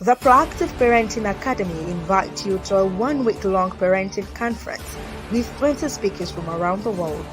The Proactive Parenting Academy invites you to a one-week-long parenting conference with 20 speakers from around the world: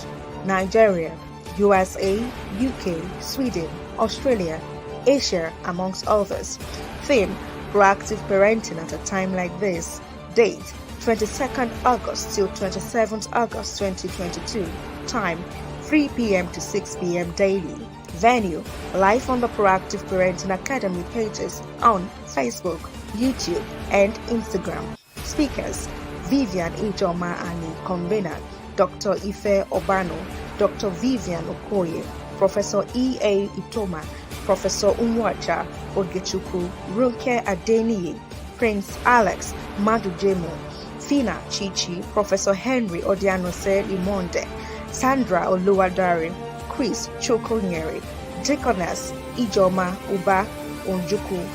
Nigeria, USA, UK, Sweden, Australia, Asia, amongst others. Theme: Proactive Parenting at a time like this. Date: 22nd August till 27th August 2022. Time: 3 p.m. to 6 p.m. daily. Venue: live on the Proactive Parenting Academy pages on Facebook, YouTube, and Instagram. Speakers: Vivian Ijoma Ani, convener, Dr. Ife Obano, Dr. Vivian Okoye, Professor E.A. Itoma, Professor Umwacha Ogechukwu, Runke Adeniyi, Prince Alex Madujemo, Fina Chichi, Professor Henry Odianose Imhonde, Sandra Oluwadari, Chris Chokonyeri, Deaconess Ijoma Uba Onjuku,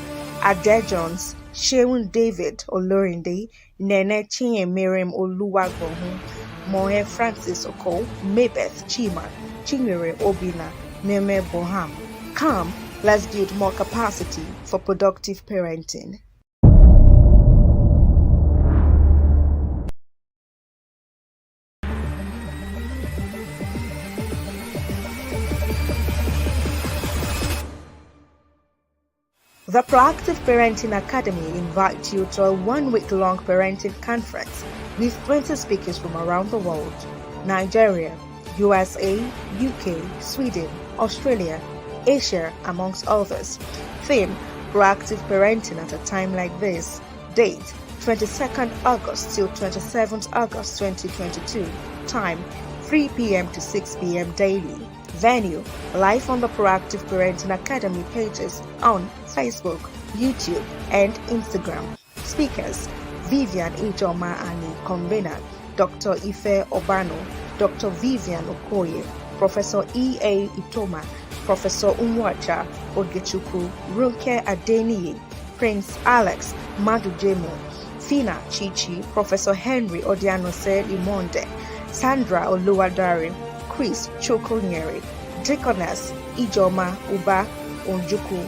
Ade Jones, Sheun David Olorinde, Nene Chinye Miriam Oluwagbonhu, Mohe Francis Oko, Mabeth Chima, Chinyere Obina, Meme Boham. Come, let's build more capacity for productive parenting. The Proactive Parenting Academy invites you to a one-week-long parenting conference with 20 speakers from around the world: Nigeria, USA, UK, Sweden, Australia, Asia, amongst others. Theme: Proactive Parenting at a time like this. Date: 22nd August till 27th August 2022. Time: 3 p.m. to 6 p.m. daily. Venue: live on the Proactive Parenting Academy pages on Facebook, YouTube, and Instagram. Speakers: Vivian Ijoma Ani, convener, Dr. Ife Obano, Dr. Vivian Okoye, Professor E.A. Itoma, Professor Umwacha Ogechukwu, Runke Adeniyi, Prince Alex Madujemo, Fina Chichi, Professor Henry Odianose Imhonde, Sandra Oluwadari, Chris Chokonyeri, Deaconess Ijoma Uba Onjuku,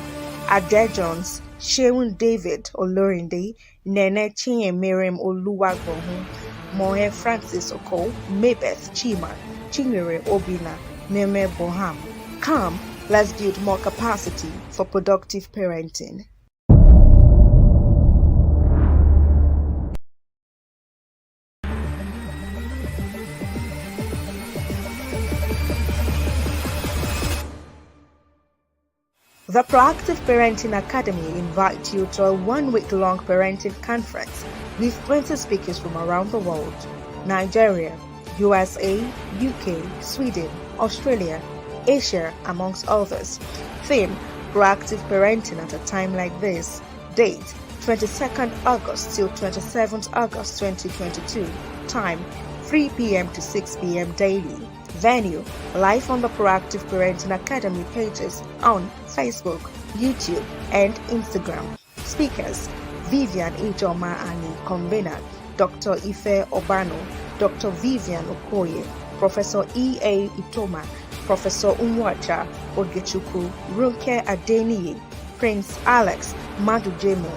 Ade Jones, Sheun David Olorinde, Nene Chinye Miriam Oluwagbonhu, Mohe Francis Oko, Mabeth Chima, Chinyere Obina, Meme Boham. Come, let's build more capacity for productive parenting. The Proactive Parenting Academy invites you to a one-week-long parenting conference with 20 speakers from around the world: Nigeria, USA, UK, Sweden, Australia, Asia, amongst others. Theme: Proactive Parenting at a time like this. Date: 22nd August till 27th August 2022. Time: 3 p.m. to 6 p.m. daily. Venue: live on the Proactive Parenting Academy pages on Facebook, YouTube, and Instagram. Speakers: Vivian Ijoma Ani, convener, Dr. Ife Obano, Dr. Vivian Okoye, Professor E.A. Itoma, Professor Umwacha Ogechukwu, Runke Adeniyi, Prince Alex Madujemo,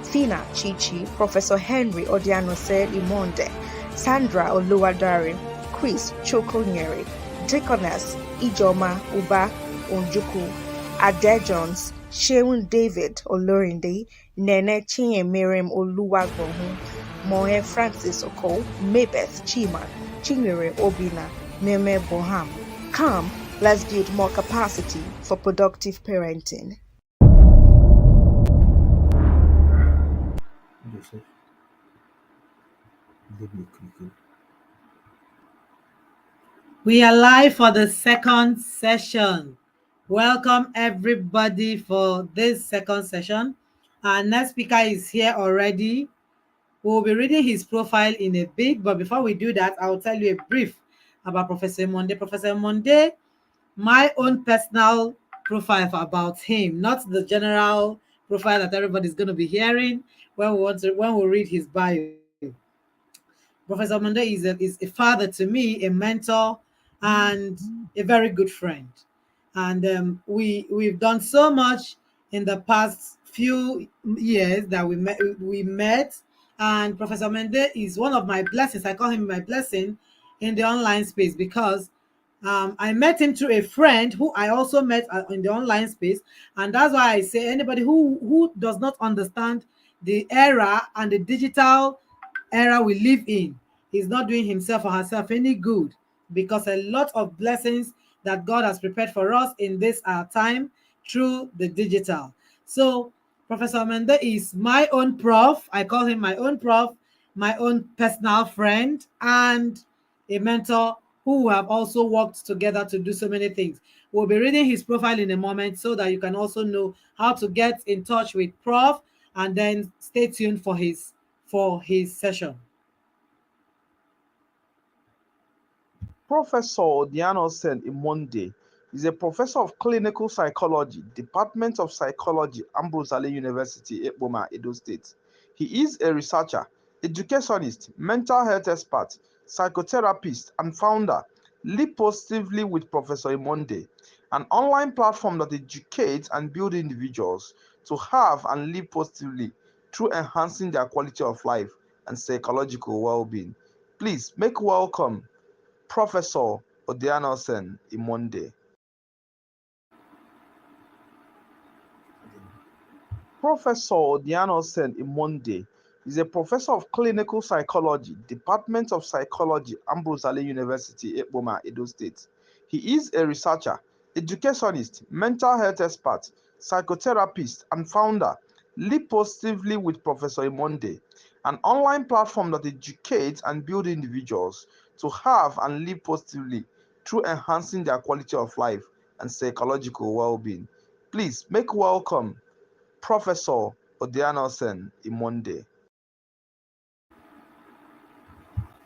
Fina Chichi, Professor Henry Odianose Imhonde, Sandra Oluwadari, Chris Chokonyeri, Deaconess Ijoma Uba Onjuku, Ade Jones, Sheun David Olorinde, Nene Chinye Miriam Oluwagbonhu, Mohe Francis Oko, Mabeth Chima, Chinyere Obina, Meme Boham. Come, let's build more capacity for productive parenting. We are live for the second session. Welcome everybody for this second session. Our next speaker is here already. We'll be reading his profile in a bit, but before we do that, I'll tell you a brief about Professor Imhonde. Professor Imhonde, my own personal profile about him, not the general profile that everybody's going to be hearing when we read his bio. Professor Imhonde is a father to me, a mentor, and a very good friend. And we've done so much in the past few years that we met, and Professor Mende is one of my blessings. I call him my blessing in the online space because I met him through a friend who I also met in the online space, and that's why I say anybody who does not understand the era and the digital era we live in is not doing himself or herself any good, because a lot of blessings that God has prepared for us in this time through the digital. So Professor Mende is my own prof. I call him my own prof, my own personal friend, and a mentor who have also worked together to do so many things. We'll be reading his profile in a moment so that you can also know how to get in touch with Prof, and then stay tuned for his session. Professor Imhonde is a professor of clinical psychology, Department of Psychology, Ambrose Ali University, Ekpoma, Edo State. He is a researcher, educationist, mental health expert, psychotherapist, and founder, Live Positively with Professor Imhonde, an online platform that educates and builds individuals to have and live positively through enhancing their quality of life and psychological well-being. Please make welcome Professor Imhonde. Professor Imhonde is a professor of clinical psychology, Department of Psychology, Ambrose Ali University, Ekpoma, Edo State. He is a researcher, educationist, mental health expert, psychotherapist, and founder, Live Positively with Professor Imhonde, an online platform that educates and builds individuals to have and live positively through enhancing their quality of life and psychological well-being. Please make welcome Professor Imhonde.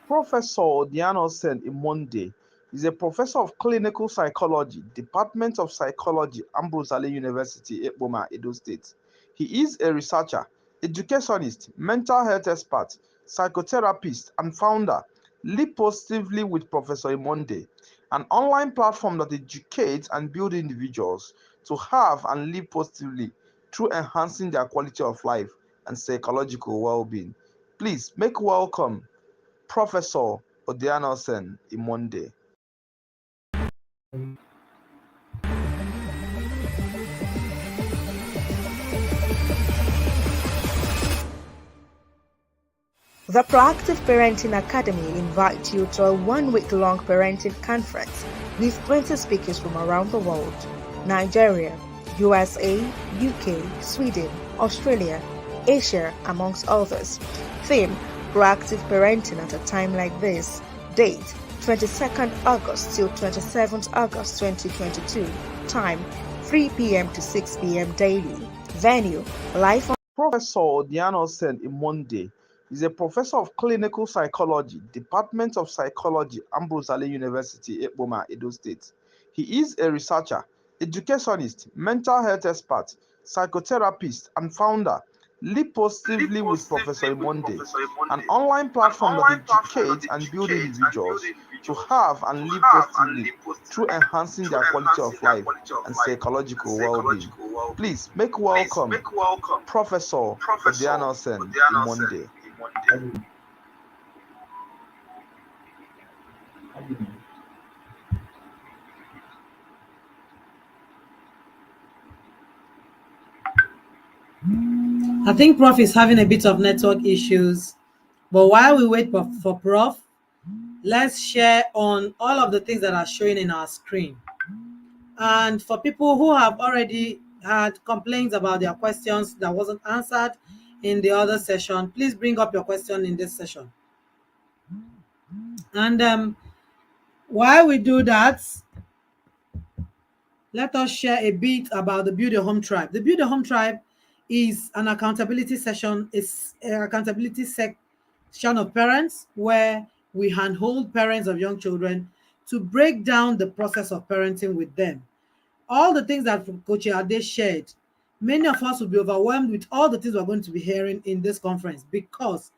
Professor Imhonde is a professor of clinical psychology, Department of Psychology, Ambrose Ali University, Ekpoma, Edo State. He is a researcher, educationist, mental health expert, psychotherapist, and founder, Live Positively with Professor Imhonde, an online platform that educates and builds individuals to have and live positively through enhancing their quality of life and psychological well-being. Please make welcome Professor Imhonde. The Proactive Parenting Academy invites you to a one-week-long parenting conference with 20 speakers from around the world: Nigeria, USA, UK, Sweden, Australia, Asia, amongst others. Theme: Proactive Parenting at a time like this. Date: 22nd August till 27th August 2022. Time: 3 p.m. to 6 p.m. daily. Venue: live on Professor Imhonde is a professor of clinical psychology, Department of Psychology, Ambrose Ali University, Ekpoma, Edo State. He is a researcher, educationist, mental health expert, psychotherapist, and founder, Live Positively with Professor Imhonde, an online platform that educates and builds individuals to have and live positively through enhancing their quality of life and psychological well-being. Please make welcome Professor Imhonde. I think Prof is having a bit of network issues, but while we wait for Prof, let's share on all of the things that are showing in our screen. And for people who have already had complaints about their questions that wasn't answered in the other session, please bring up your question in this session. And while we do that, let us share a bit about the Build Your Home Tribe. The Build Your Home Tribe is an accountability session, it's an accountability section of parents where we handhold parents of young children to break down the process of parenting with them. All the things that Coach Ade shared, many of us will be overwhelmed with all the things we're going to be hearing in this conference, because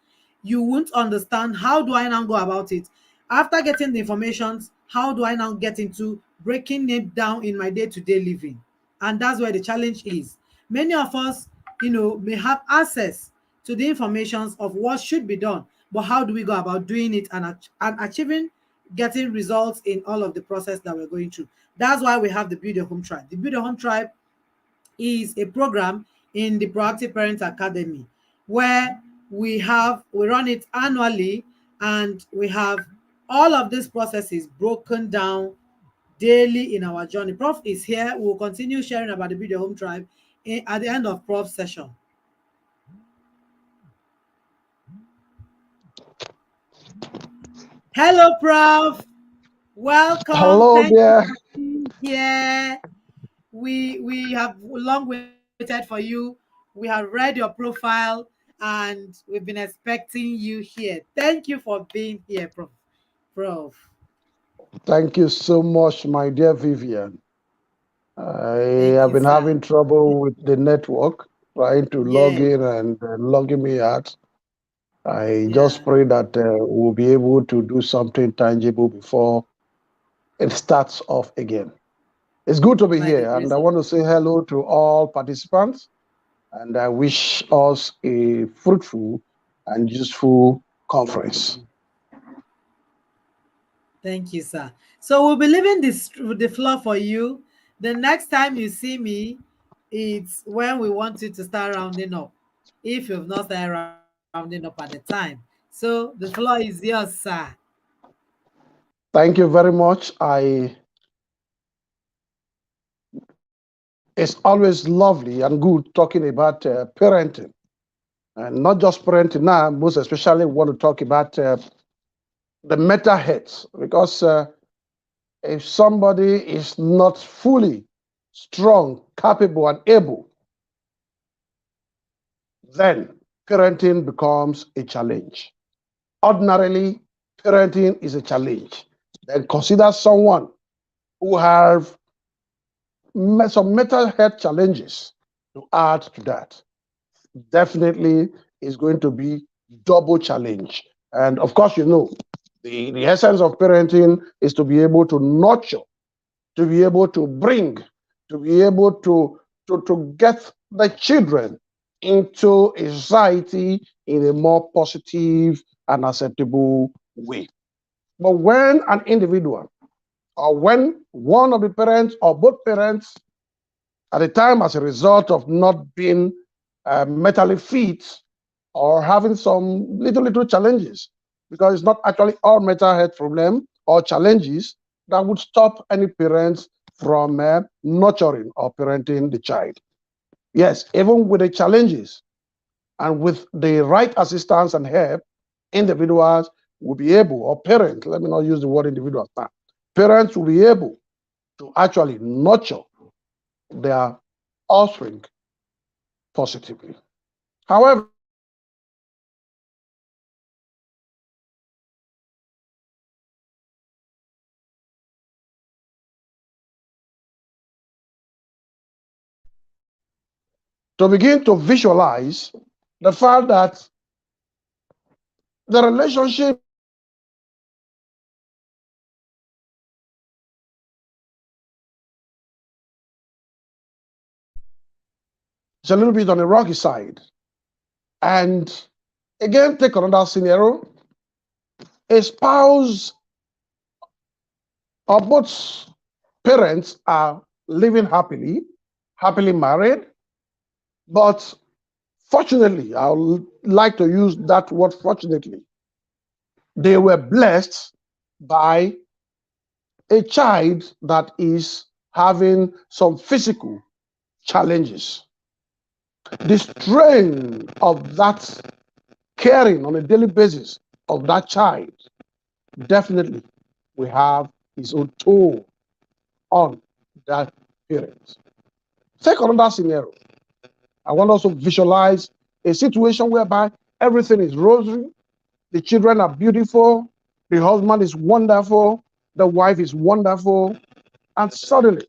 you won't understand how do I now go about it. After getting the information, how do I now get into breaking it down in my day-to-day living? And that's where the challenge is. Many of us may have access to the information of what should be done, but how do we go about doing it and achieving getting results in all of the process that we're going through. That's why we have the Build a Home Tribe. The Build a Home Tribe is a program in the Proactive Parent Academy where we run it annually, and we have all of these processes broken down daily in our journey. Prof is here. We'll continue sharing about the Build a Home Tribe at the end of Prof's session. Hello, Prof. Welcome. Hello Thank you there. for being here. We have long waited for you. We have read your profile and we've been expecting you here. Thank you for being here, Prof. Thank you so much, my dear Vivian. I Thank have you, been sir. having trouble with the network, trying to log Yeah, in and logging me out. I just yeah, pray that we'll be able to do something tangible before it starts off again. It's good to be by the here, and grace I of want to say hello to all participants, and I wish us a fruitful and useful conference. Thank you, sir. So we'll be leaving the floor for you. The next time you see me, it's when we want you to start rounding up. If you've not started rounding up at the time. So the floor is yours, sir. Thank you very much. It's always lovely and good talking about parenting, and not just parenting now. Most especially, want to talk about the mental health, because if somebody is not fully strong, capable, and able, then parenting becomes a challenge. Ordinarily, parenting is a challenge. Then consider someone who have some mental health challenges to add to that. Definitely is going to be double challenge. And of course, the essence of parenting is to be able to nurture, to be able to bring, to be able to get the children into a society in a more positive and acceptable way. But when an individual, or when one of the parents or both parents at the time, as a result of not being mentally fit or having some little challenges, because it's not actually all mental health problem or challenges that would stop any parents from nurturing or parenting the child. Yes, even with the challenges and with the right assistance and help, individuals will be able, or parents, let me not use the word individual now, parents will be able to actually nurture their offspring positively. However, to begin to visualize the fact that the relationship is a little bit on the rocky side. And again, take another scenario. A spouse or both parents are living happily married, but fortunately, I would like to use that word fortunately, they were blessed by a child that is having some physical challenges. The strain of that caring on a daily basis of that child definitely will have its own toll on that parent. Take another scenario. I want us to visualize a situation whereby everything is rosy, the children are beautiful, the husband is wonderful, the wife is wonderful, and suddenly,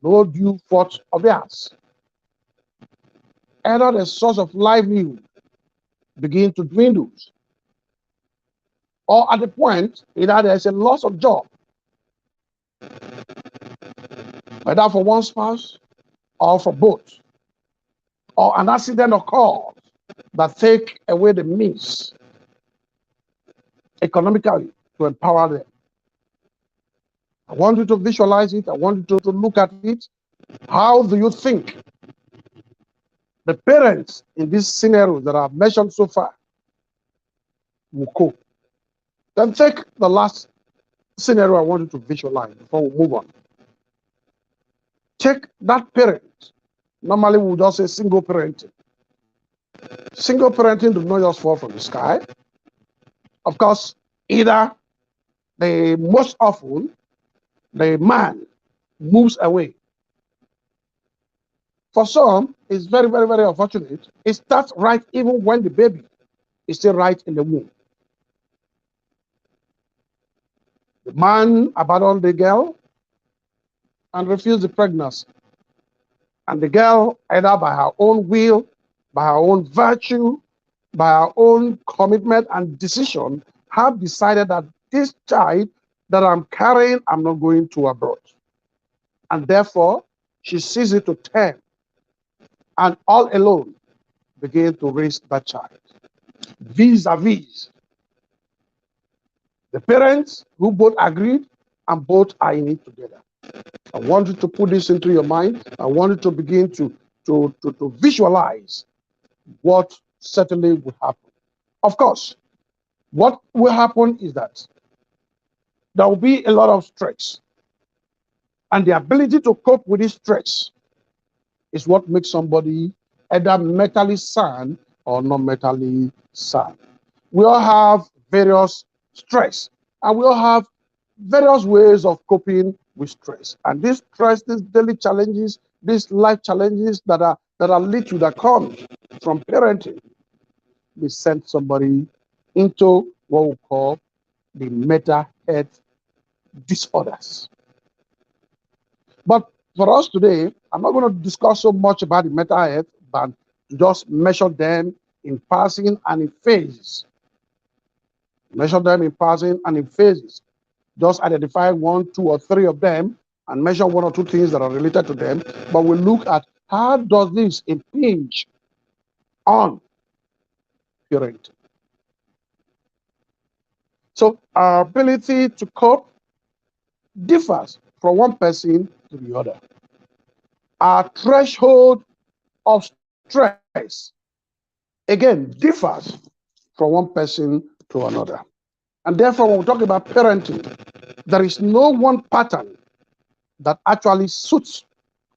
no due fault of theirs, either the source of livelihood begin to dwindle, or at the point either there's a loss of job, whether for one spouse or for both. or an accident occurs that take away the means economically to empower them. I want you to visualize it. I want you to look at it. How do you think the parents in these scenarios that I've mentioned so far will cope? Then take the last scenario I want you to visualize before we move on. Check that parent. Normally, we would just say single parenting. Single parenting does not just fall from the sky. Of course, either most often the man moves away. For some, it's very, very, very unfortunate. It starts right even when the baby is still right in the womb. The man abandoned the girl and refused the pregnancy. And the girl, either by her own will, by her own virtue, by her own commitment and decision, have decided that this child that I'm carrying, I'm not going to abroad. And therefore, she sees it to term and all alone begin to raise that child. Vis-a-vis the parents who both agreed and both are in it together. I want you to put this into your mind. I want you to begin to visualize what certainly will happen. Of course, what will happen is that there will be a lot of stress. And the ability to cope with this stress is what makes somebody either mentally sound or not mentally sound. We all have various stress, and we all have various ways of coping with stress. And this stress, these daily challenges, these life challenges that are little that come from parenting, we send somebody into what we call the mental health disorders. But for us today, I'm not going to discuss so much about the mental health, but just measure them in passing and in phases. Measure them in passing and in phases. Just identify one, two, or three of them and measure one or two things that are related to them. But we look at how does this impinge on parenting. So our ability to cope differs from one person to the other. Our threshold of stress, again, differs from one person to another. And therefore, when we talk about parenting, there is no one pattern that actually suits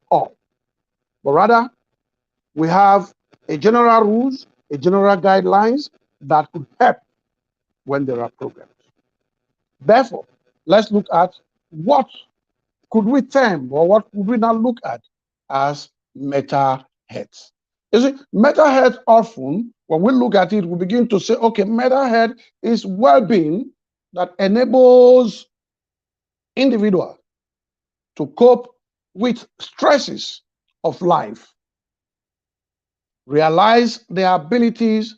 all. But rather, we have a general rules, a general guidelines that could help when there are problems. Therefore, let's look at what could we term or what could we now look at as mental health. You see, mental health often, when we look at it, we begin to say, okay, mental health is well-being that enables individuals to cope with stresses of life, realize their abilities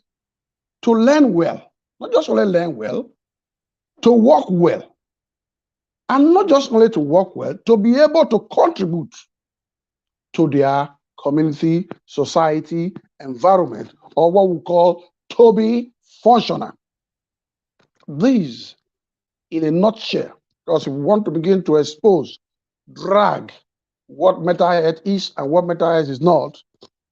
to learn well, not just only learn well, to work well, and not just only to work well, to be able to contribute to their community, society, environment, or what we call to be functional. These, in a nutshell, because if we want to begin to expose, drag what mental health is and what mental health is not,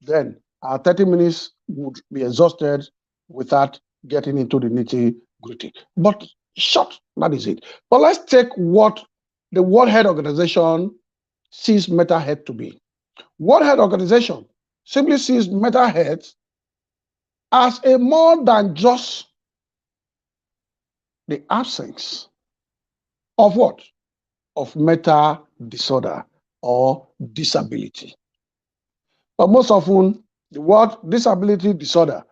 then our 30 minutes would be exhausted without getting into the nitty-gritty. But short, that is it. But let's take what the World Health Organization sees mental health to be. World Health Organization simply sees mental health as a more than just the absence of what? Of mental disorder or disability. But most often, the word disability disorder,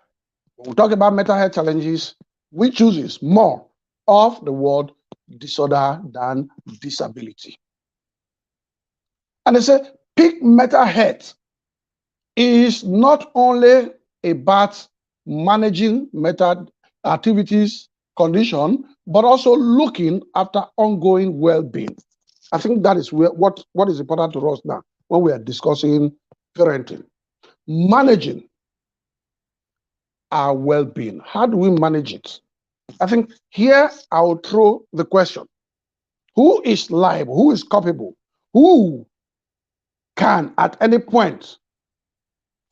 when we talk about mental health challenges, we choose more of the word disorder than disability. And they say peak mental health is not only about managing mental activities condition, but also looking after ongoing well-being. I think that is what is important to us now when we are discussing parenting. managing our well-being. How do we manage it? I think here I will throw the question. Who is liable? Who is culpable? Who can at any point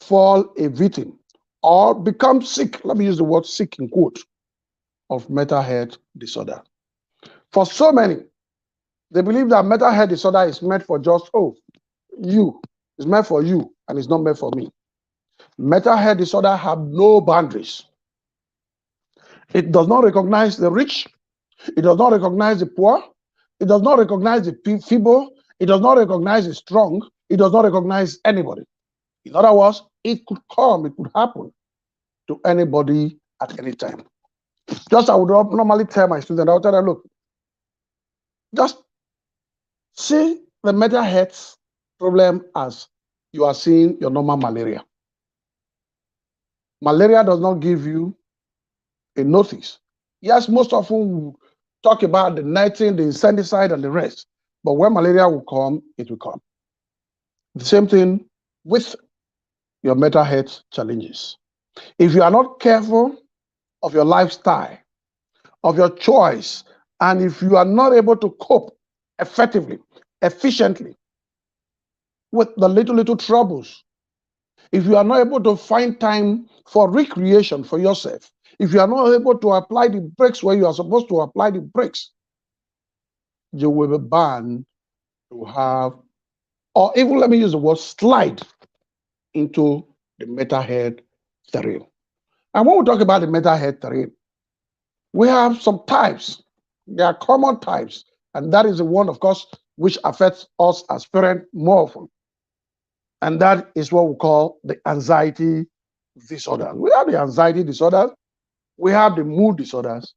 fall a victim or become sick? Let me use the word sick in quote of mental health disorder. For so many, they believe that mental health disorder is meant for just, you. It's meant for you and it's not meant for me. Mental health disorder have no boundaries. It does not recognize the rich. It does not recognize the poor. It does not recognize the feeble. It does not recognize the strong. It does not recognize anybody. In other words, it could come, it could happen to anybody at any time. Just I would normally tell my students, I would tell them, look, just see the mental health problem as you are seeing your normal malaria. Malaria does not give you a notice. Yes, most often we talk about the netting, the insecticide, and the rest. But when malaria will come, it will come. The same thing with your mental health challenges. If you are not careful of your lifestyle, of your choice, and if you are not able to cope effectively, efficiently with the little troubles, if you are not able to find time for recreation for yourself, if you are not able to apply the brakes where you are supposed to apply the brakes, you will be bound to have, or even let me use the word slide into the mental health terrain. And when we talk about the mental health terrain, we have some types. There are common types, and that is the one, of course, which affects us as parents more often. And that is what we call the anxiety disorders. We have the anxiety disorders, we have the mood disorders,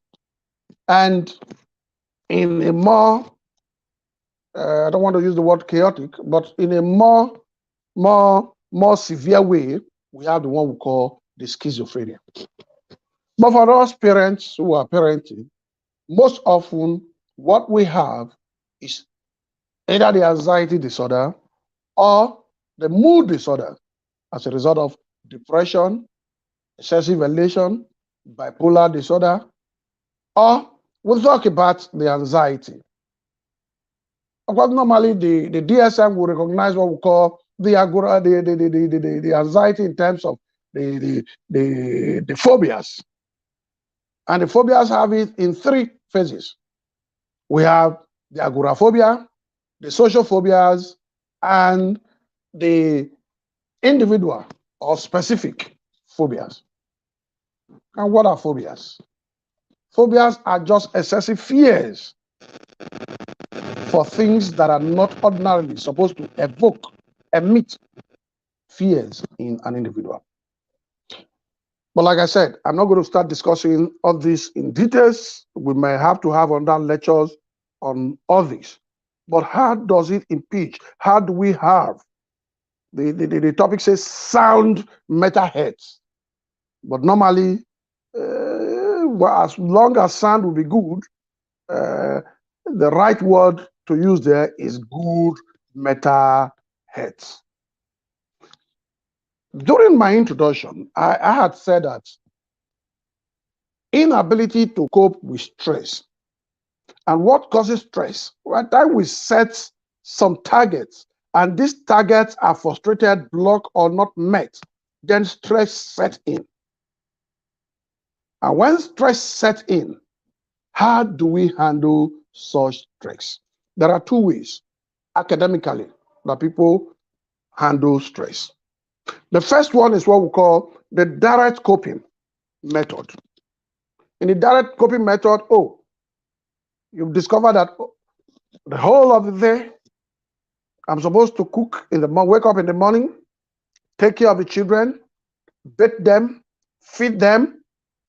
and in a more, I don't want to use the word chaotic, but in a more severe way, we have the one we call the schizophrenia. But for us parents who are parenting, most often what we have is either the anxiety disorder or the mood disorder as a result of depression, excessive elation, bipolar disorder, or we'll talk about the anxiety. Of course, normally the DSM will recognize what we call the anxiety in terms of the phobias. And the phobias have it in three phases. We have the agoraphobia, the social phobias, and the individual or specific phobias. And what are phobias? Phobias are just excessive fears for things that are not ordinarily supposed to emit fears in an individual. But like I said, I'm not going to start discussing all this in details. We may have to have other lectures on all this. But how does it impinge? How do we have, the topic says sound mental health. But normally, well, as long as sound will be good, the right word to use there is good mental health. During my introduction, I had said that inability to cope with stress. And what causes stress? Right time we set some targets, and these targets are frustrated, blocked, or not met, then stress sets in. And when stress sets in, how do we handle such stress? There are two ways academically that people handle stress. The first one is what we call the direct coping method. In the direct coping method, you've discovered that the whole of the day, I'm supposed to cook in the morning, wake up in the morning, take care of the children, bathe them, feed them,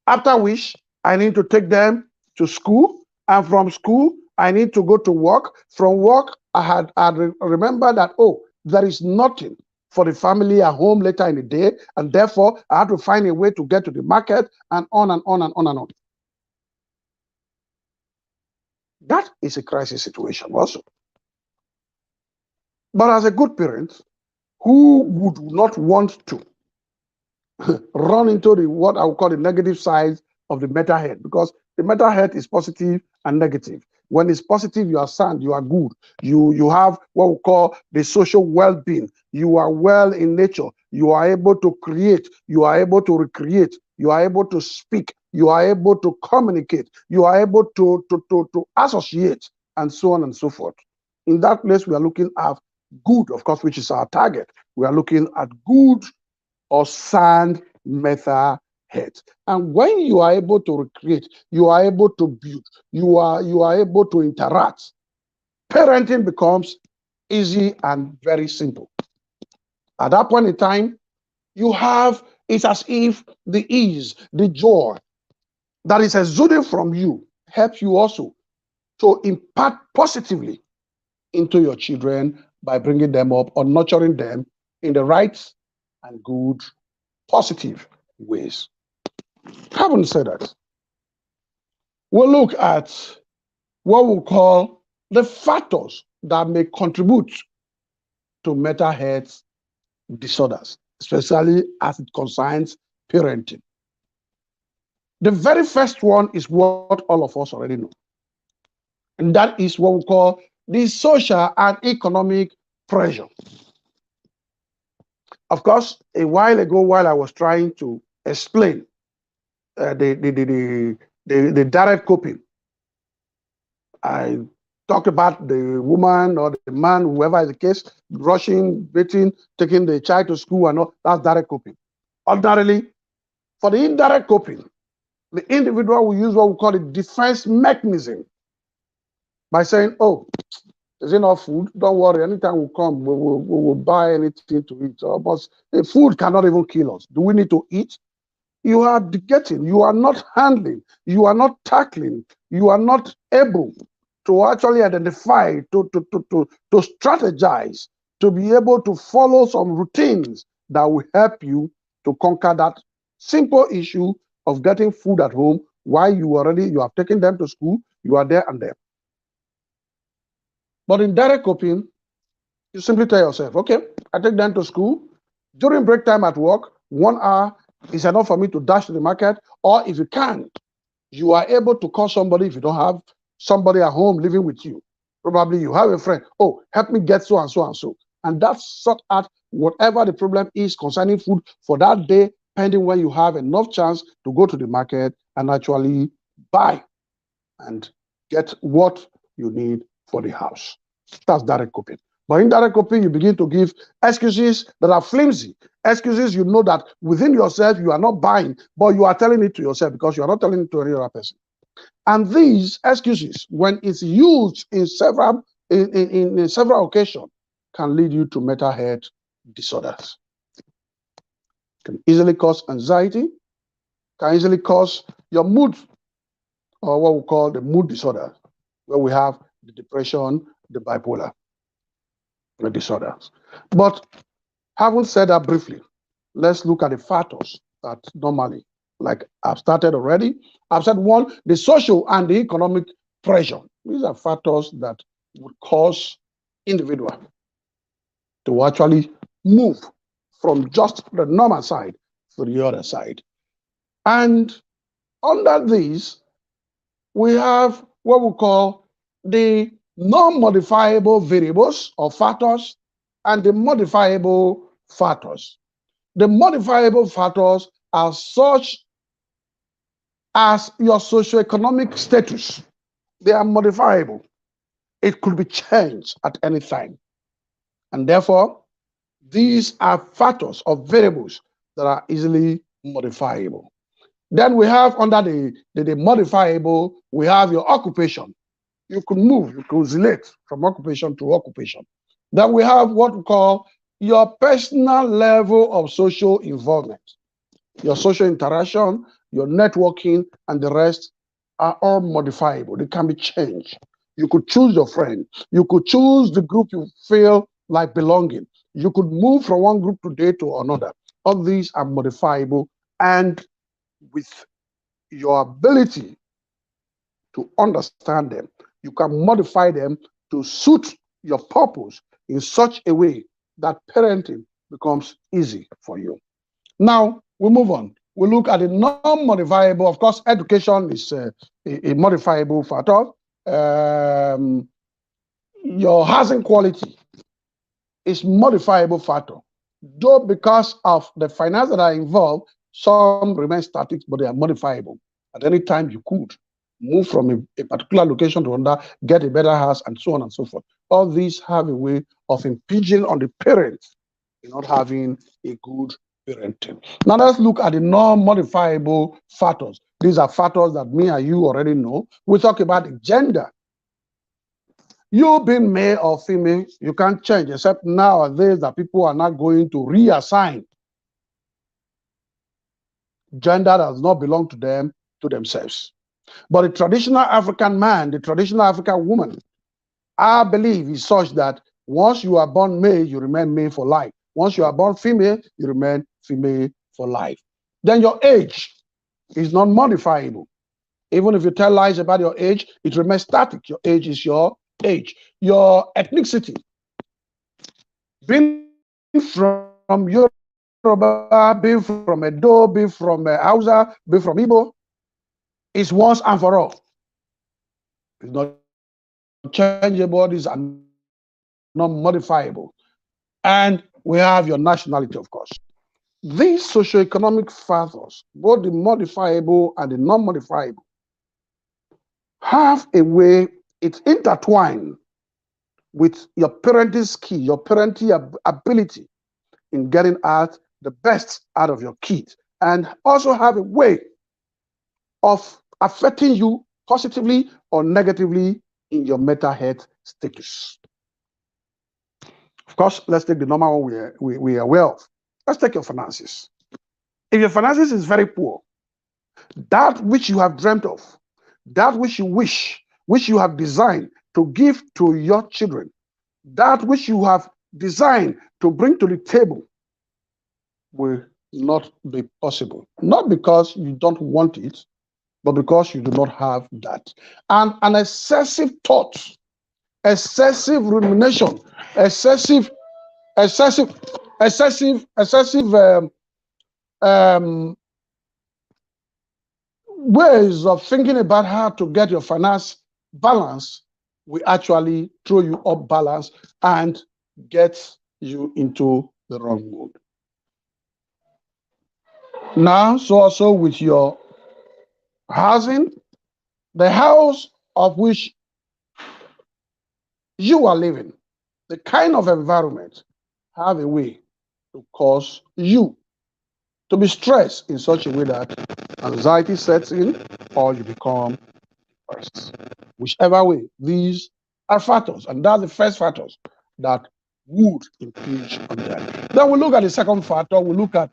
after which I need to take them to school, and from school, I need to go to work. From work, I remember that, there is nothing for the family at home later in the day, and therefore, I have to find a way to get to the market, and on and on and on and on. That is a crisis situation also. But as a good parent, who would not want to run into the what I would call the negative side of the mental health, because the mental health is positive and negative. When it's positive, you are sound, you are good. You have what we call the social well-being. You are well in nature. You are able to create. You are able to recreate. You are able to speak. You are able to communicate. You are able to associate, and so on and so forth. In that place, we are looking at good, of course, which is our target. We are looking at good or sound mental health. And when you are able to recreate, you are able to build, you are able to interact, parenting becomes easy and very simple. At that point in time, you have it's as if the ease, the joy that is exuding from you helps you also to impact positively into your children by bringing them up or nurturing them in the right and good, positive ways. Having said that, we'll look at what we call the factors that may contribute to mental health disorders, especially as it concerns parenting. The very first one is what all of us already know, and that is what we call the social and economic pressure. Of course, a while ago, while I was trying to explain the direct coping, I talked about the woman or the man, whoever is the case, rushing, beating, taking the child to school and all. That's direct coping. Ordinarily, for the indirect coping, the individual will use what we call a defense mechanism by saying, oh, there's enough food. Don't worry. Anytime we come, we will buy anything to eat. Almost, the food cannot even kill us. Do we need to eat? You are getting, you are not handling, you are not tackling, you are not able to actually identify, to strategize, to be able to follow some routines that will help you to conquer that simple issue of getting food at home while you have taken them to school, you are there and there. But in direct coping, you simply tell yourself, okay, I take them to school. During break time at work, 1 hour is enough for me to dash to the market. Or if you can, you are able to call somebody if you don't have somebody at home living with you. Probably you have a friend. Oh, help me get so and so and so. And that's sort out whatever the problem is concerning food for that day, pending when you have enough chance to go to the market and actually buy and get what you need for the house. That's direct coping. But in direct coping, you begin to give excuses that are flimsy. Excuses you know that within yourself you are not buying, but you are telling it to yourself because you are not telling it to any other person. And these excuses, when it's used in several occasions, can lead you to mental health disorders. Can easily cause anxiety, can easily cause your mood, or what we call the mood disorder, where we have the depression, the bipolar disorders. But having said that briefly, let's look at the factors that normally, like I've started already. I've said one, the social and the economic pressure. These are factors that would cause individual to actually move from just the normal side to the other side. And under these, we have what we call the non-modifiable variables or factors and the modifiable factors. The modifiable factors are such as your socioeconomic status. They are modifiable. It could be changed at any time. And therefore, these are factors or variables that are easily modifiable. Then we have under the modifiable, we have your occupation. You could move, you could oscillate from occupation to occupation. Then we have what we call your personal level of social involvement. Your social interaction, your networking, and the rest are all modifiable. They can be changed. You could choose your friend. You could choose the group you feel like belonging. You could move from one group today to another. All these are modifiable, and with your ability to understand them, you can modify them to suit your purpose in such a way that parenting becomes easy for you. Now, We move on. We look at the non-modifiable. Of course, education is a modifiable factor. Your housing quality is modifiable factor. Though because of the finance that are involved, some remain static, but they are modifiable. At any time, you could move from a particular location to another, get a better house, and so on and so forth. All these have a way of impinging on the parents in not having a good parenting. Now let's look at the non-modifiable factors. These are factors that me and you already know. We talk about the gender. You being male or female, you can't change, except nowadays that people are not going to reassign gender that does not belong to them to themselves. But the traditional African man, the traditional African woman, I believe is such that once you are born male, you remain male for life. Once you are born female, you remain female for life. Then your age is not modifiable. Even if you tell lies about your age, it remains static. Your age is your age. Your ethnicity, being from Yoruba, being from Edo, being from Hausa, being from Igbo, is once and for all. It's not changeable. These are not modifiable. And we have your nationality, of course. These socioeconomic factors, both the modifiable and the non-modifiable, have a way, it's intertwined with your parenting skill, your parenting ability in getting out the best out of your kids, and also have a way of affecting you positively or negatively in your mental health status. Of course, let's take the normal one we are aware of. Let's take your finances. If your finances is very poor, that which you have dreamt of, that which you wish, which you have designed to give to your children, that which you have designed to bring to the table will not be possible. Not because you don't want it, but because you do not have that. And an excessive thought, excessive rumination, excessive, excessive, excessive um, ways of thinking about how to get your finance balance will actually throw you off balance and get you into the wrong mood. Now, so also with your housing, the house of which you are living, the kind of environment have a way to cause you to be stressed in such a way that anxiety sets in or you become depressed. Whichever way, these are factors, and that's the first factors that would impinge on that. Then we look at the second factor, we look at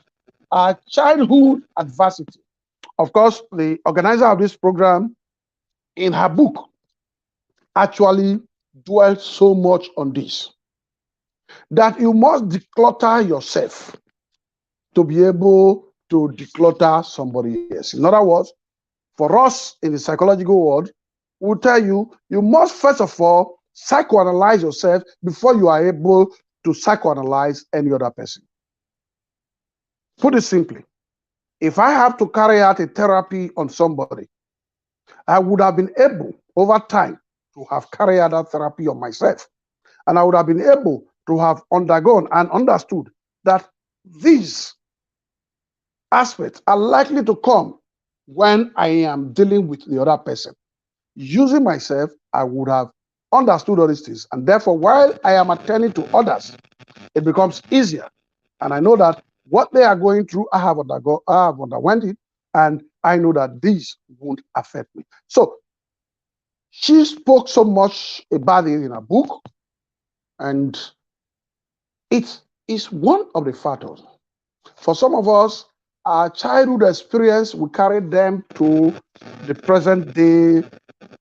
childhood adversity. Of course, the organizer of this program, in her book, actually dwelt so much on this that you must declutter yourself to be able to declutter somebody else. In other words, for us in the psychological world, we'll tell you, you must first of all psychoanalyze yourself before you are able to psychoanalyze any other person. Put it simply, if I have to carry out a therapy on somebody, I would have been able over time to have carried out that therapy on myself. And I would have been able to have undergone and understood that these aspects are likely to come when I am dealing with the other person. Using myself, I would have understood all these things. And therefore, while I am attending to others, it becomes easier. And I know that what they are going through, I have underwent it, and I know that these won't affect me. So she spoke so much about it in her book, and it is one of the factors. For some of us, our childhood experience will carry them to the present day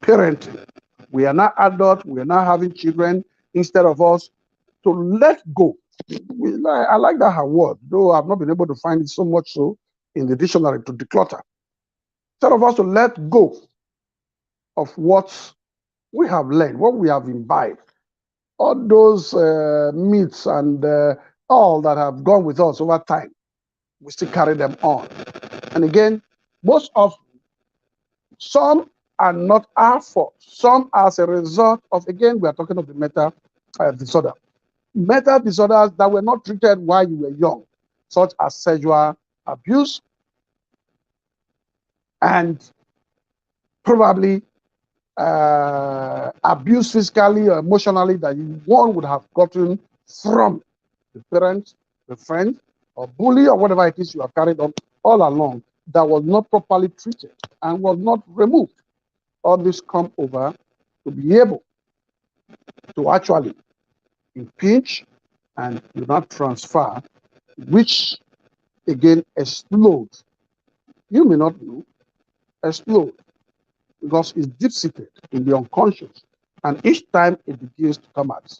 parenting. We are not adults, we are not having children. Instead of us to let go. I like that her word, though I've not been able to find it so much so in the dictionary, to declutter. Instead of us to let go of what we have learned, what we have imbibed, all those myths and all that have gone with us over time, we still carry them on. And again, most of some are not our fault. Some as a result of, again, we are talking of the mental disorder. Mental disorders that were not treated while you were young, such as sexual abuse and probably abuse physically or emotionally that one would have gotten from the parents, the friend, or bully, or whatever it is you have carried on all along that was not properly treated and was not removed. All this come over to be able to actually impinge and do not transfer, which again explode. You may not know, explode, because it's deep-seated in the unconscious. And each time it begins to come out,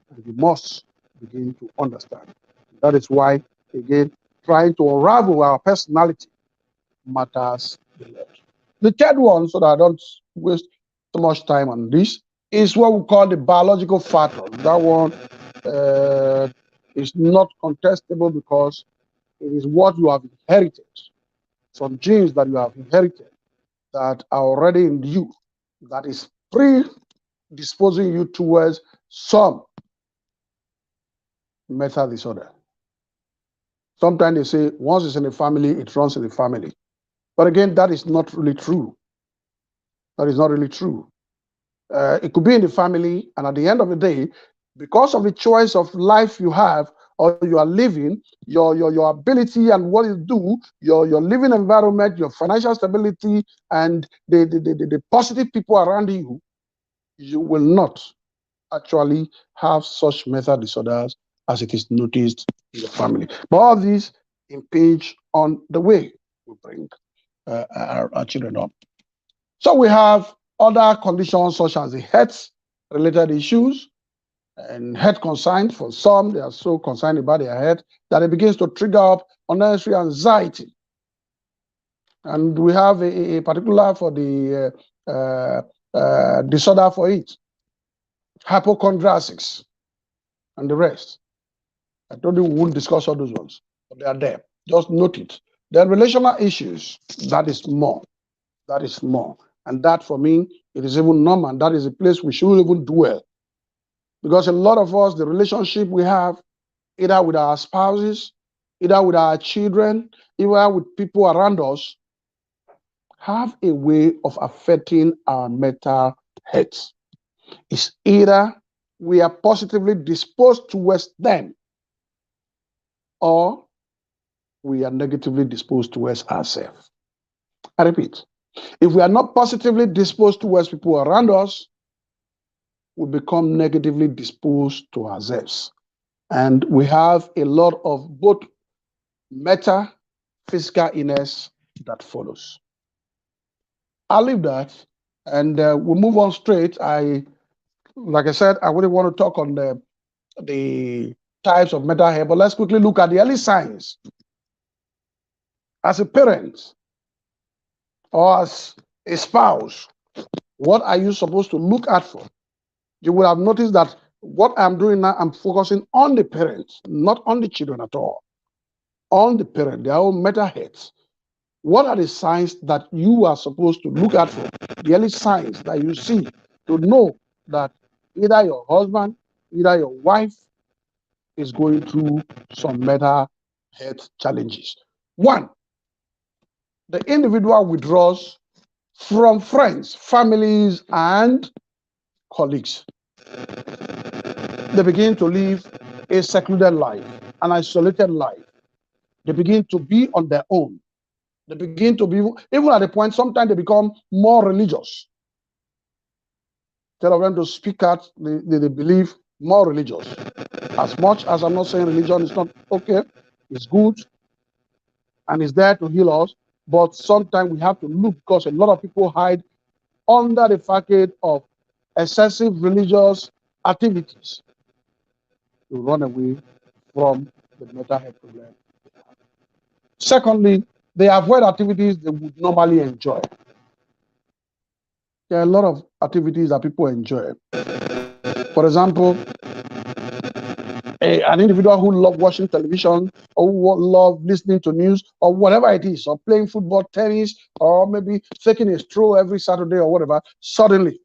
and we must begin to understand. That is why, again, trying to unravel our personality matters a lot. The third one, so that I don't waste so much time on this, is what we call the biological factor. That one is not contestable because it is what you have inherited. Some genes that you have inherited that are already in you, that is predisposing you towards some mental disorder. Sometimes they say once it's in the family, it runs in the family. But again, that is not really true. That is not really true. It could be in the family, and at the end of the day, because of the choice of life you have or you are living, your ability and what you do, your living environment, your financial stability, and the positive people around you, you will not actually have such mental disorders as it is noticed in the family. But all these impinge on the way we bring our children up. So we have other conditions such as the health-related issues and health concerns. For some, they are so concerned about their health that it begins to trigger up unnecessary anxiety. And we have a particular for the disorder for it, hypochondriasis, and the rest. I told you we wouldn't discuss all those ones, but they are there. Just note it. Then relational issues, that is more. That is more. And that for me, it is even normal. That is a place we should even dwell. Because a lot of us, the relationship we have, either with our spouses, either with our children, either with people around us, have a way of affecting our mental health. It's either we are positively disposed towards them, or we are negatively disposed towards ourselves. I repeat, if we are not positively disposed towards people around us, we become negatively disposed to ourselves. And we have a lot of both mental, physical illness that follows. I'll leave that and we'll move on straight. Like I said, I really want to talk on the types of mental health, but let's quickly look at the early signs. As a parent or as a spouse, what are you supposed to look out for? You will have noticed that what I'm doing now, I'm focusing on the parents, not on the children at all. On the parent, their own mental health. What are the signs that you are supposed to look out for? The early signs that you see to know that either your husband, either your wife is going through some mental health challenges. One, the individual withdraws from friends, families, and colleagues. They begin to live a secluded life, an isolated life. They begin to be on their own. They begin to be, even at the point, sometimes they become more religious. Instead of them to speak out, they believe more religious. As much as I'm not saying religion is not okay, it's good, and it's there to heal us, but sometimes we have to look, because a lot of people hide under the facade of excessive religious activities to run away from the mental health problem. Secondly, they avoid activities they would normally enjoy. There are a lot of activities that people enjoy. For example, an individual who loves watching television or who love listening to news, or whatever it is, or playing football, tennis, or maybe taking a stroll every Saturday or whatever, suddenly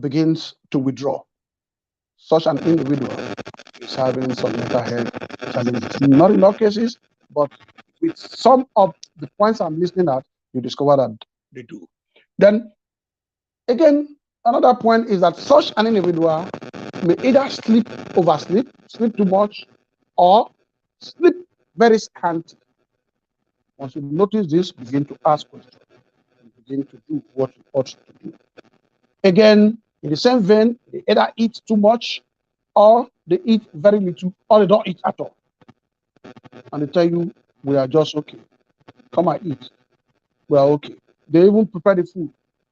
begins to withdraw. Such an individual is having some mental health challenges. Not in all cases, but with some of the points I'm listening at, you discover that they do. Then again, another point is that such an individual may either oversleep, sleep too much, or sleep very scanty. Once you notice this, begin to ask questions and begin to do what you ought to do. Again, in the same vein, they either eat too much, or they eat very little, or they don't eat at all. And they tell you, we are just okay. Come and eat. We are okay. They even prepare the food.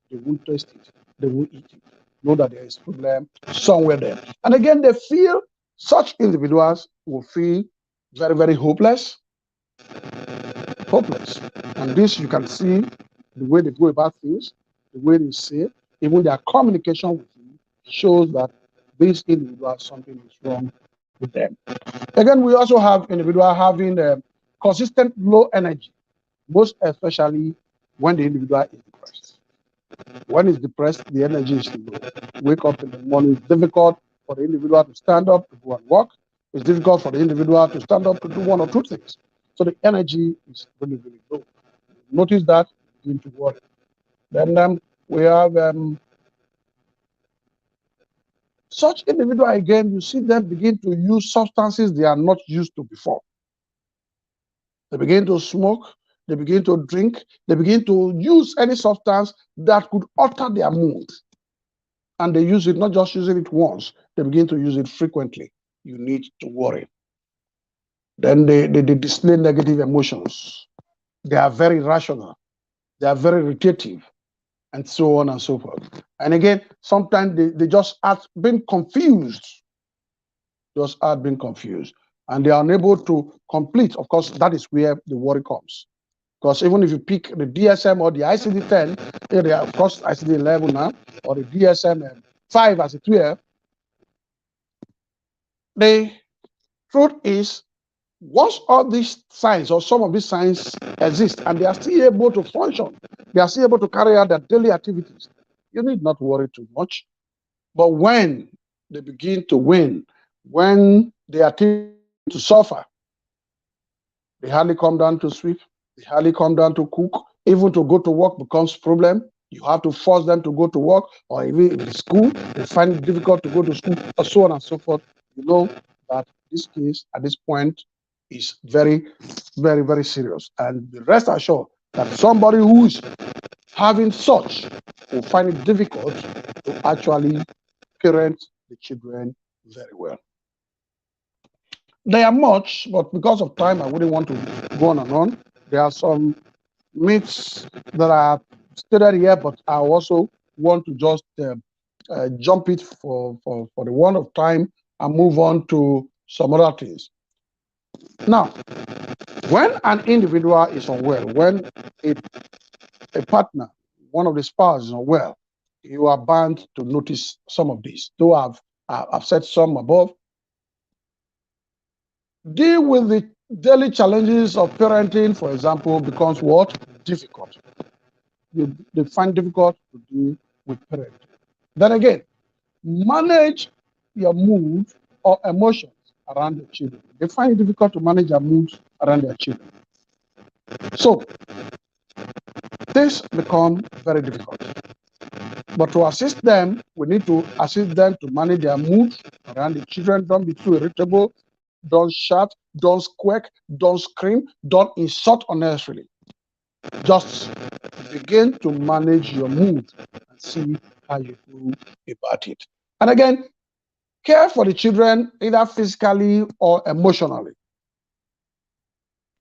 They won't taste it. They won't eat it. Know that there is problem somewhere there. And again, they feel, such individuals will feel very, very hopeless. Hopeless. And this you can see the way they go about things, the way they say, even their communication with you shows that these individuals, something is wrong with them. Again, we also have individuals having consistent low energy, most especially when the individual is depressed. When he's depressed, the energy is low. Wake up in the morning, it's difficult for the individual to stand up to go and work. It's difficult for the individual to stand up to do one or two things. So the energy is really, really low. Notice that, begin to worry. Then we have such individual again, you see them begin to use substances they are not used to before. They begin to smoke, they begin to drink, they begin to use any substance that could alter their mood. And they use it, not just using it once, they begin to use it frequently. You need to worry. Then they display negative emotions. They are very irrational. They are very irritative, and so on and so forth. And again, sometimes they just act being confused. Just act being confused. And they are unable to complete. Of course, that is where the worry comes. Because even if you pick the DSM or the ICD-10, they are, of course, ICD-11 now, or the DSM-5 as it were, the truth is, once all these signs or some of these signs exist and they are still able to function, they are still able to carry out their daily activities, you need not worry too much. But when they begin to wane, when the activity to suffer, they hardly come down to sweep, they hardly come down to cook, even to go to work becomes problem. You have to force them to go to work, or even in school, they find it difficult to go to school, or so on and so forth. You know that this case at this point is very, very, very serious. And rest assured that somebody who is having such will find it difficult to actually parent the children very well. There are much, but because of time, I wouldn't want to go on and on. There are some myths that are stated here, but I also want to just jump it for the one of time and move on to some other things. Now, when an individual is unwell, when a partner, one of the spouses is unwell, you are bound to notice some of these. Though I've said some above. Deal with the daily challenges of parenting, for example, becomes what? Difficult. They find difficult to deal with parenting. Then again, manage your mood or emotions around your children. They find it difficult to manage their moods around their children. So, this becomes very difficult. But to assist them, we need to assist them to manage their mood around the children. Don't be too irritable. Don't shout. Don't squawk. Don't scream. Don't insult unnecessarily. Just begin to manage your mood and see how you do about it. And again, care for the children either physically or emotionally.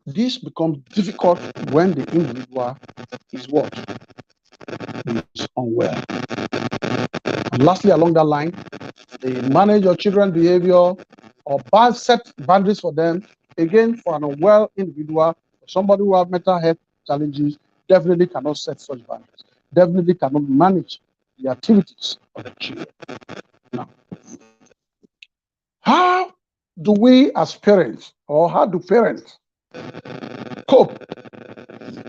This becomes difficult when the individual is what? Is unwell. And lastly, along that line, they manage your children's behavior or set boundaries for them. Again, for an unwell individual, somebody who has mental health challenges, definitely cannot set such boundaries. Definitely cannot manage the activities of the children. Now, how do we as parents, or how do parents cope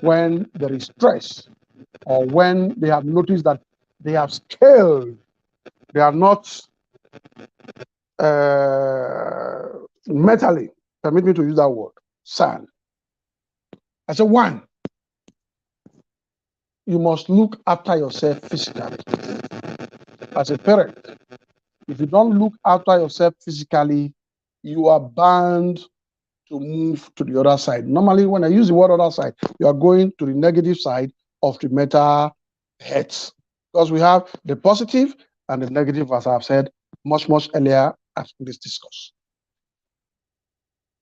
when there is stress, or when they have noticed that they have scaled, they are not mentally, permit me to use that word, sound? I said, one, you must look after yourself physically. As a parent, if you don't look after yourself physically, you are bound to move to the other side. Normally, when I use the word other side, you are going to the negative side of the mental health. Because we have the positive and the negative, as I've said much earlier as this discourse.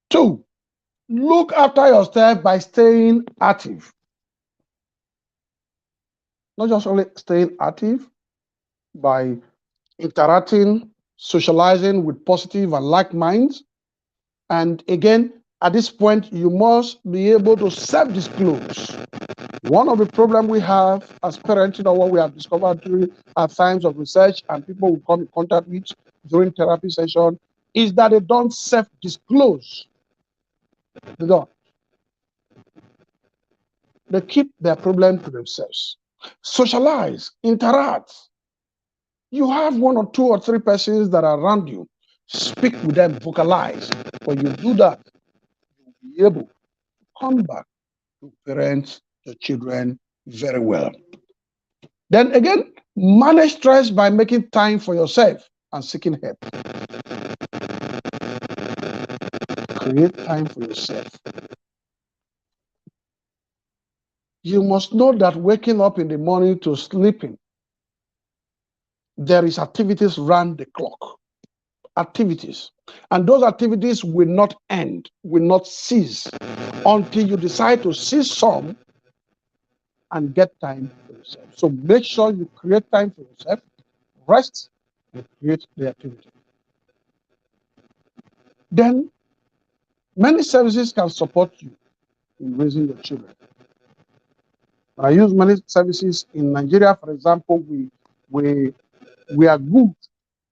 Two, look after yourself by staying active. Not just only staying active, by interacting, socializing with positive and like minds. And again, at this point, you must be able to self-disclose. One of the problems we have as parents, what we have discovered during our times of research and people we come in contact with during therapy session, is that they don't self-disclose. They don't. They keep their problem to themselves. Socialize, interact. You have one or two or three persons that are around you. Speak with them, vocalize. When you do that, you'll be able to come back to parent your children very well. Then again, manage stress by making time for yourself and seeking help. Create time for yourself. You must know that waking up in the morning to sleeping, there is activities round the clock. Activities. And those activities will not end, will not cease until you decide to cease some and get time for yourself. So make sure you create time for yourself, rest, and create the activity. Then many services can support you in raising your children. I use many services in Nigeria, for example. We are good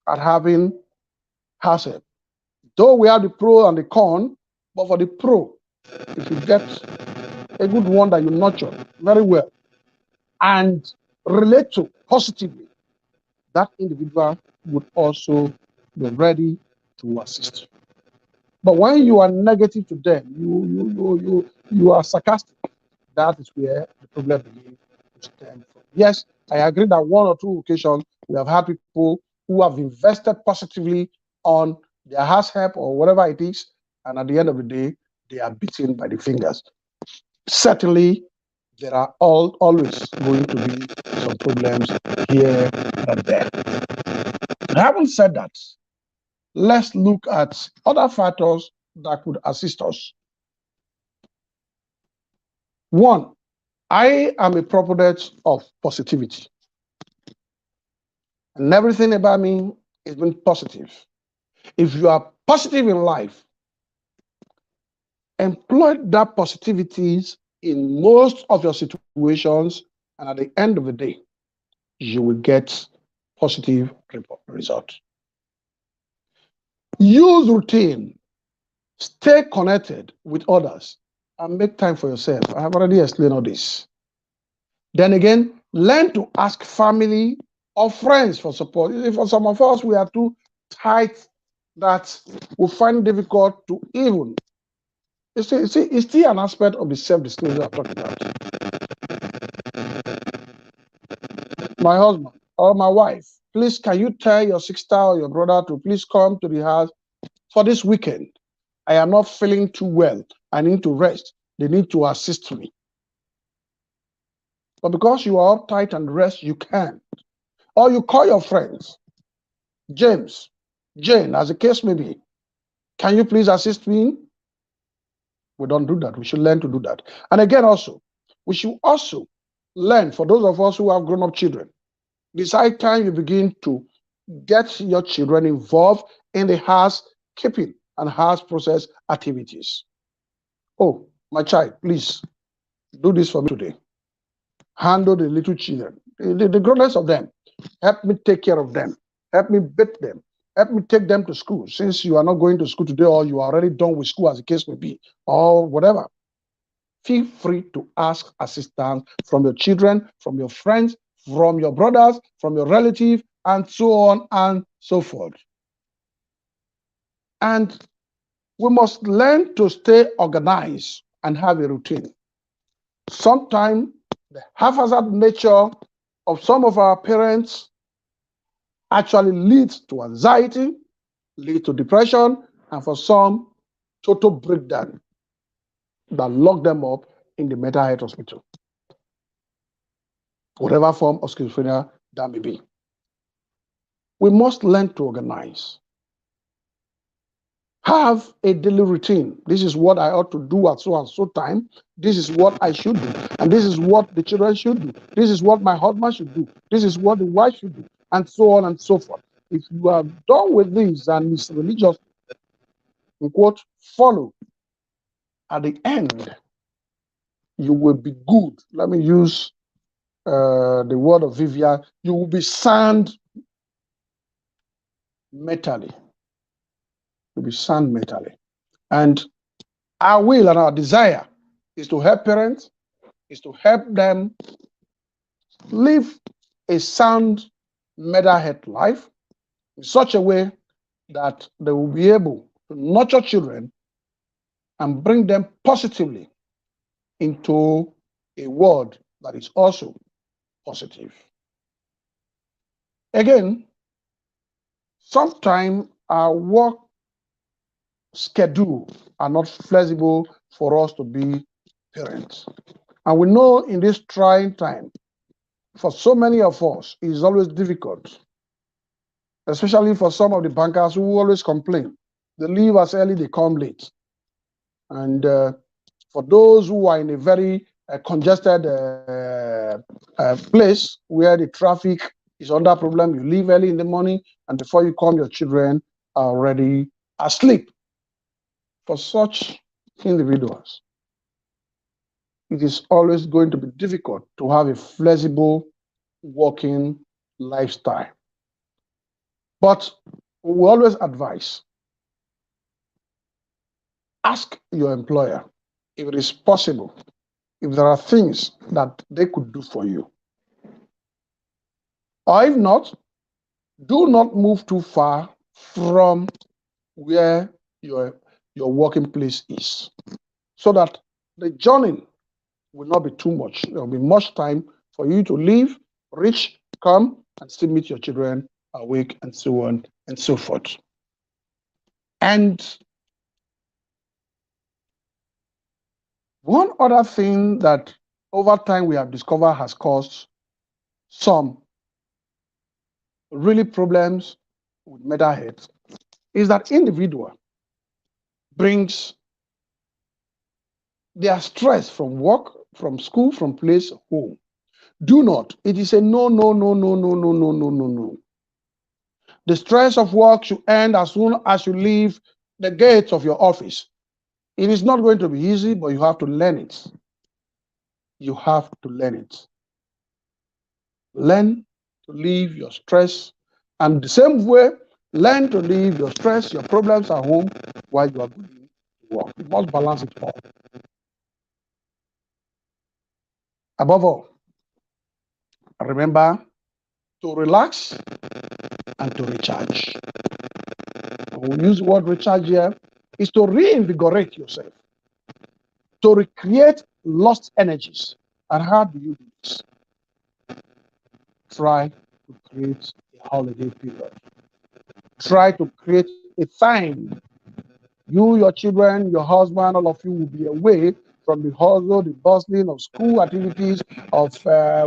at having house help. Though we have the pro and the con, but for the pro, if you get a good one that you nurture very well and relate to positively, that individual would also be ready to assist you. But when you are negative to them, you are sarcastic, that is where the problem begins to stem from. Yes, I agree that one or two occasions we have had people who have invested positively on their house help or whatever it is, and at the end of the day, they are beaten by the fingers. Certainly, there are always going to be some problems here and there. Having said that, let's look at other factors that could assist us. One, I am a proponent of positivity. And everything about me is been positive. If you are positive in life, employ that positivities in most of your situations, and at the end of the day, you will get positive results. Use routine, stay connected with others, and make time for yourself. I have already explained all this. Then again, learn to ask family or friends for support. For some of us, we are too tight that we find it difficult to even. It's still an aspect of the self-disclosure I'm talking about. My husband or my wife, please, can you tell your sister or your brother to please come to the house for this weekend? I am not feeling too well. I need to rest. They need to assist me. But because you are uptight and rest, you can. Or you call your friends, James, Jane, as the case may be. Can you please assist me? We don't do that. We should learn to do that. And again, also, we should also learn, for those of us who have grown-up children, decide time you begin to get your children involved in the house keeping and house process activities. Oh, my child, please do this for me today. Handle the little children, the grown-ups of them. Help me take care of them. Help me bathe them. help me take them to school since you are not going to school today or you are already done with school as the case may be, or whatever. Feel free to ask assistance from your children, from your friends, from your brothers, from your relatives, and so on and so forth. And we must learn to stay organized and have a routine. Sometimes the haphazard nature of some of our parents actually leads to anxiety, leads to depression, and for some, total breakdown that lock them up in the mental health hospital, whatever form of schizophrenia that may be. We must learn to organize. Have a daily routine. This is what I ought to do at so and so time. This is what I should do. And this is what the children should do. This is what my husband should do. This is what the wife should do. And so on and so forth. If you are done with this and it's religious, in quote, follow, at the end, you will be good. Let me use the word of Vivian. You will be sound mentally. You'll be sound mentally. And our will and our desire is to help parents, is to help them live a sound mental health life in such a way that they will be able to nurture children and bring them positively into a world that is also positive. Again, sometimes our work schedule are not flexible for us to be parents. And we know in this trying time, for so many of us, it is always difficult, especially for some of the bankers who always complain. They leave as early, they come late. And for those who are in a very congested place where the traffic is under problem, you leave early in the morning, and before you come, your children are already asleep. For such individuals, it is always going to be difficult to have a flexible working lifestyle. But we always advise, ask your employer if it is possible, if there are things that they could do for you. Or if not, do not move too far from where your working place is, so that the journey will not be too much. There will be much time for you to leave, reach, come, and still meet your children awake, and so on and so forth. And one other thing that over time we have discovered has caused some really problems with mental health is that individual brings their stress from work, from school, from place, home. Do not. It is a no, no, no, no, no, no, no, no, no, no. The stress of work should end as soon as you leave the gates of your office. It is not going to be easy, but you have to learn it. You have to learn it. Learn to leave your stress, and the same way, learn to leave your stress, your problems at home while you are going to work. You must balance it all. Above all, remember to relax and to recharge. When we use the word recharge here, is to reinvigorate yourself, to recreate lost energies. And how do you do this? Try to create a holiday period. Try to create a time. You, your children, your husband, all of you will be away from the hustle, the bustling of school activities, of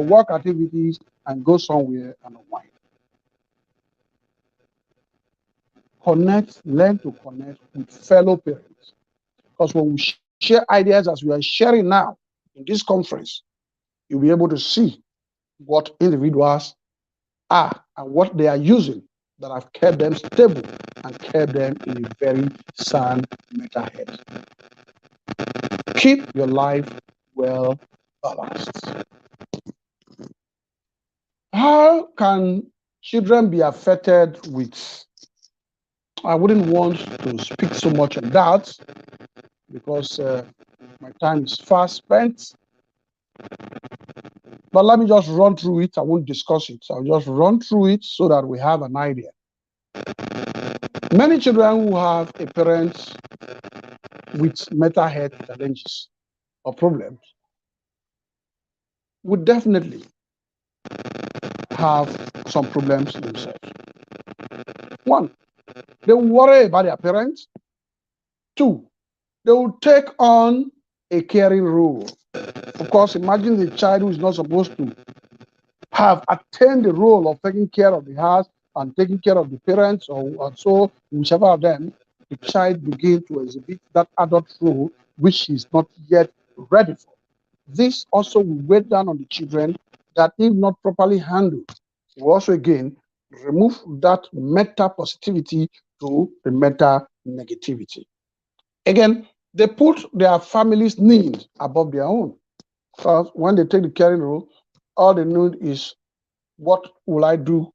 work activities, and go somewhere and unwind. Connect, learn to connect with fellow parents. Because when we share ideas as we are sharing now in this conference, you'll be able to see what individuals are and what they are using that have kept them stable and kept them in a very sound mental health. Keep your life well balanced. How can children be affected with I wouldn't want to speak so much on that because my time is fast spent. But let me just run through it. I won't discuss it. I'll just run through it so that we have an idea. Many children who have a parent with mental health challenges or problems would definitely have some problems themselves. One, they will worry about their parents. Two, they will take on a caring role. Of course, imagine the child who is not supposed to have attained the role of taking care of the house and taking care of the parents, or so, whichever of them, the child begins to exhibit that adult role which he is not yet ready for. This also will weigh down on the children that, if not properly handled, will also again remove that meta positivity to the meta negativity. Again, they put their family's needs above their own. Because when they take the caring role, all they need is, what will I do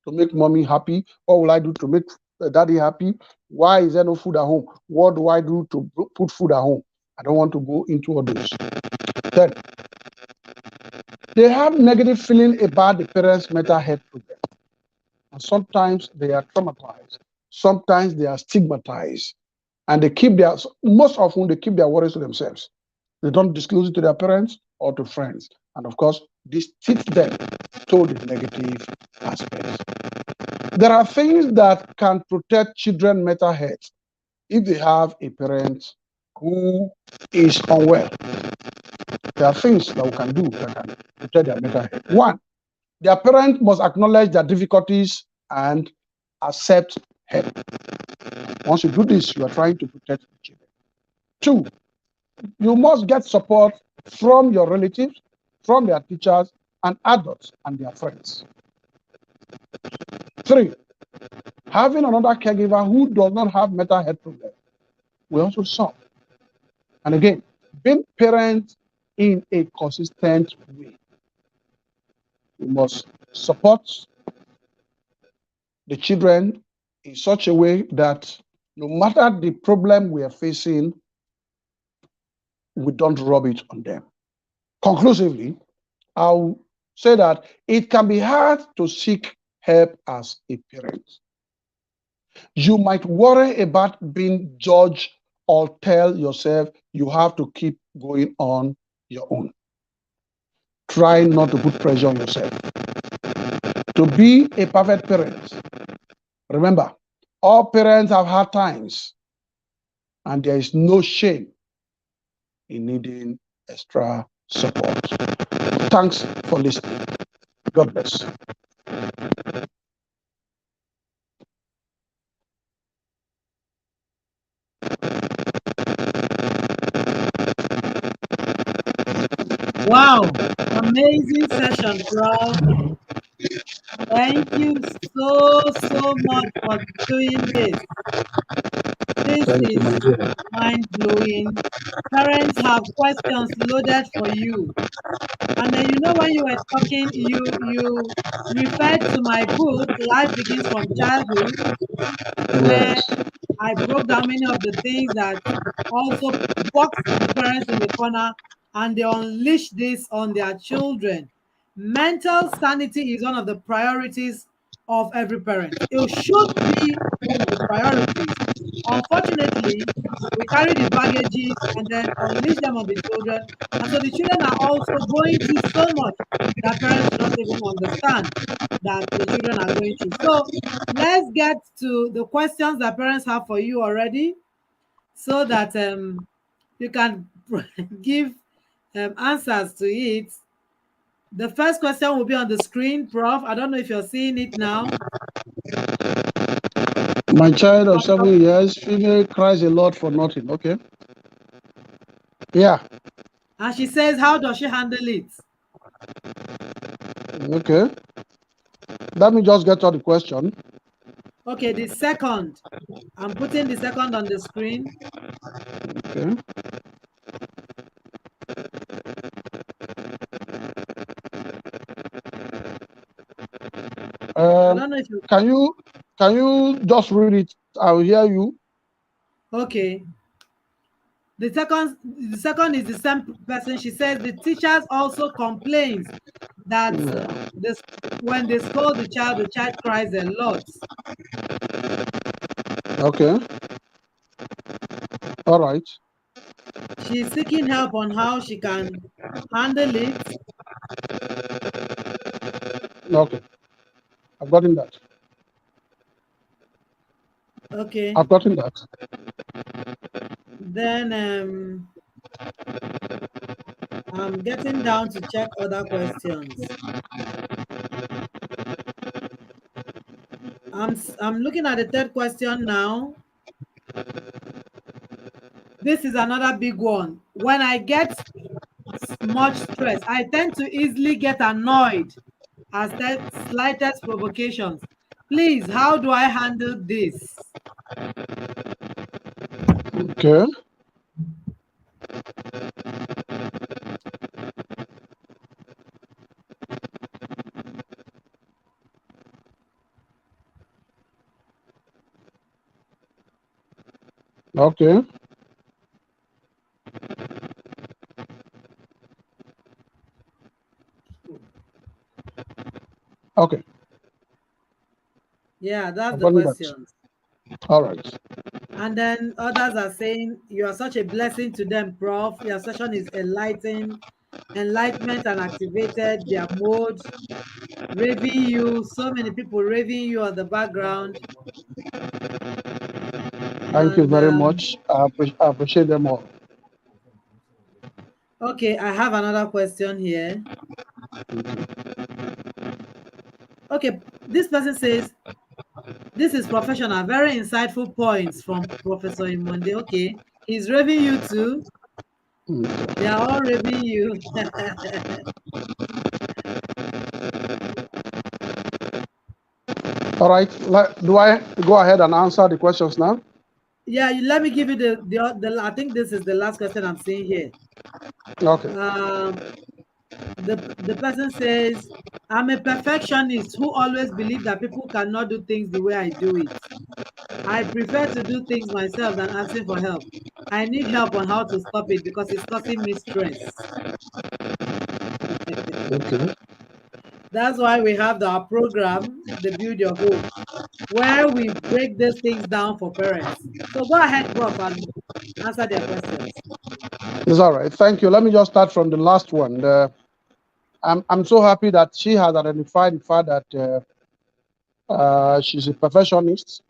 to make mommy happy? What will I do to make daddy happy? Why is there no food at home? What do I do to put food at home? I don't want to go into all this. Then they have negative feeling about the parents' mental health problem. And sometimes they are traumatized. Sometimes they are stigmatized. And they keep most often they keep their worries to themselves. They don't disclose it to their parents or to friends. And of course, this teaches them to the negative aspects. There are things that can protect children's mental health if they have a parent who is unwell. There are things that we can do that can protect their mental health. One, their parent must acknowledge their difficulties and accept help. Once you do this, you are trying to protect the children. Two, you must get support from your relatives, from their teachers, and adults and their friends. Three, having another caregiver who does not have mental health problems will also solve. And again, being parents in a consistent way. We must support the children in such a way that no matter the problem we are facing, we don't rub it on them. Conclusively, I'll say that it can be hard to seek help as a parent. You might worry about being judged or tell yourself you have to keep going on your own. Try not to put pressure on yourself. To be a perfect parent, remember, all parents have hard times, and there is no shame in needing extra support. Thanks for listening. God bless. Wow, amazing session, Prof. Thank you so much for doing this. This Thank you, my is dear. mind-blowing. Parents have questions loaded for you. And then, you know, when you were talking, you referred to my book, Life Begins from Childhood, where Yes. I broke down many of the things that also box the parents in the corner, and they unleash this on their children. Mental sanity is one of the priorities of every parent. It should be one of the priorities. Unfortunately, we carry the baggages and then unleash them on the children. And so the children are also going through so much that parents do not even understand that the children are going through. So let's get to the questions that parents have for you already, so that you can give answers to it. The first question will be on the screen, Prof. I don't know if you're seeing it now. My child of 7 years, female, cries a lot for nothing. Okay. Yeah. And she says, how does she handle it? Okay. Let me just get to the question. Okay, the second. I'm putting the second on the screen. Okay. I don't know if you... Can you just read it I'll hear you. Okay. The second is the same person. She says the teachers also complains that Yeah. this when they scold the child cries a lot. Okay. All right. She's seeking help on how she can handle it. Okay. I've gotten that. Okay. I've gotten that. Then I'm getting down to check other questions. I'm looking at the third question now. This is another big one. When I get much stress, I tend to easily get annoyed at the slightest provocations. Please, how do I handle this? Okay. Okay. Okay. Yeah, that's I've the gotten that. questions. All right. And then others are saying, you are such a blessing to them, Prof. Your session is enlightening, enlightenment and activated their mode, raving you, so many people raving you on the background. Thank you And very much. I appreciate them all. okay, I have another question here. Okay, this person says, this is professional, very insightful points from Professor Imhonde. Okay, he's raving you too. They are all raving you. All right. Do I go ahead and answer the questions now? Yeah, let me give you the I think this is the last question I'm seeing here. Okay. The person says, I'm a perfectionist who always believe that people cannot do things the way I do it. I prefer to do things myself than asking for help. I need help on how to stop it because it's causing me stress. Okay. That's why we have our program, the Build Your Hope, where we break these things down for parents. So go ahead, Prof, and answer their questions. It's all right. Thank you. Let me just start from the last one. I'm so happy that she has identified the fact that she's a perfectionist.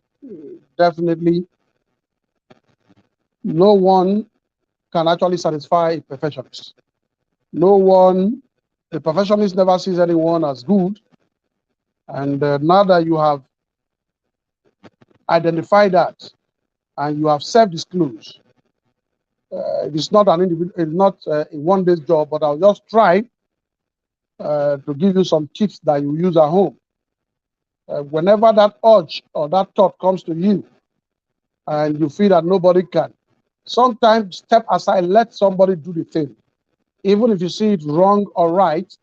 Definitely, no one can actually satisfy a perfectionist. No one, the perfectionist never sees anyone as good. And now that you have identified that and you have self-disclosed, it's not an individual, it's not a one-day job, but I'll just try to give you some tips that you use at home. Whenever that urge or that thought comes to you and you feel that nobody can, sometimes step aside, let somebody do the thing. Even if you see it wrong or right,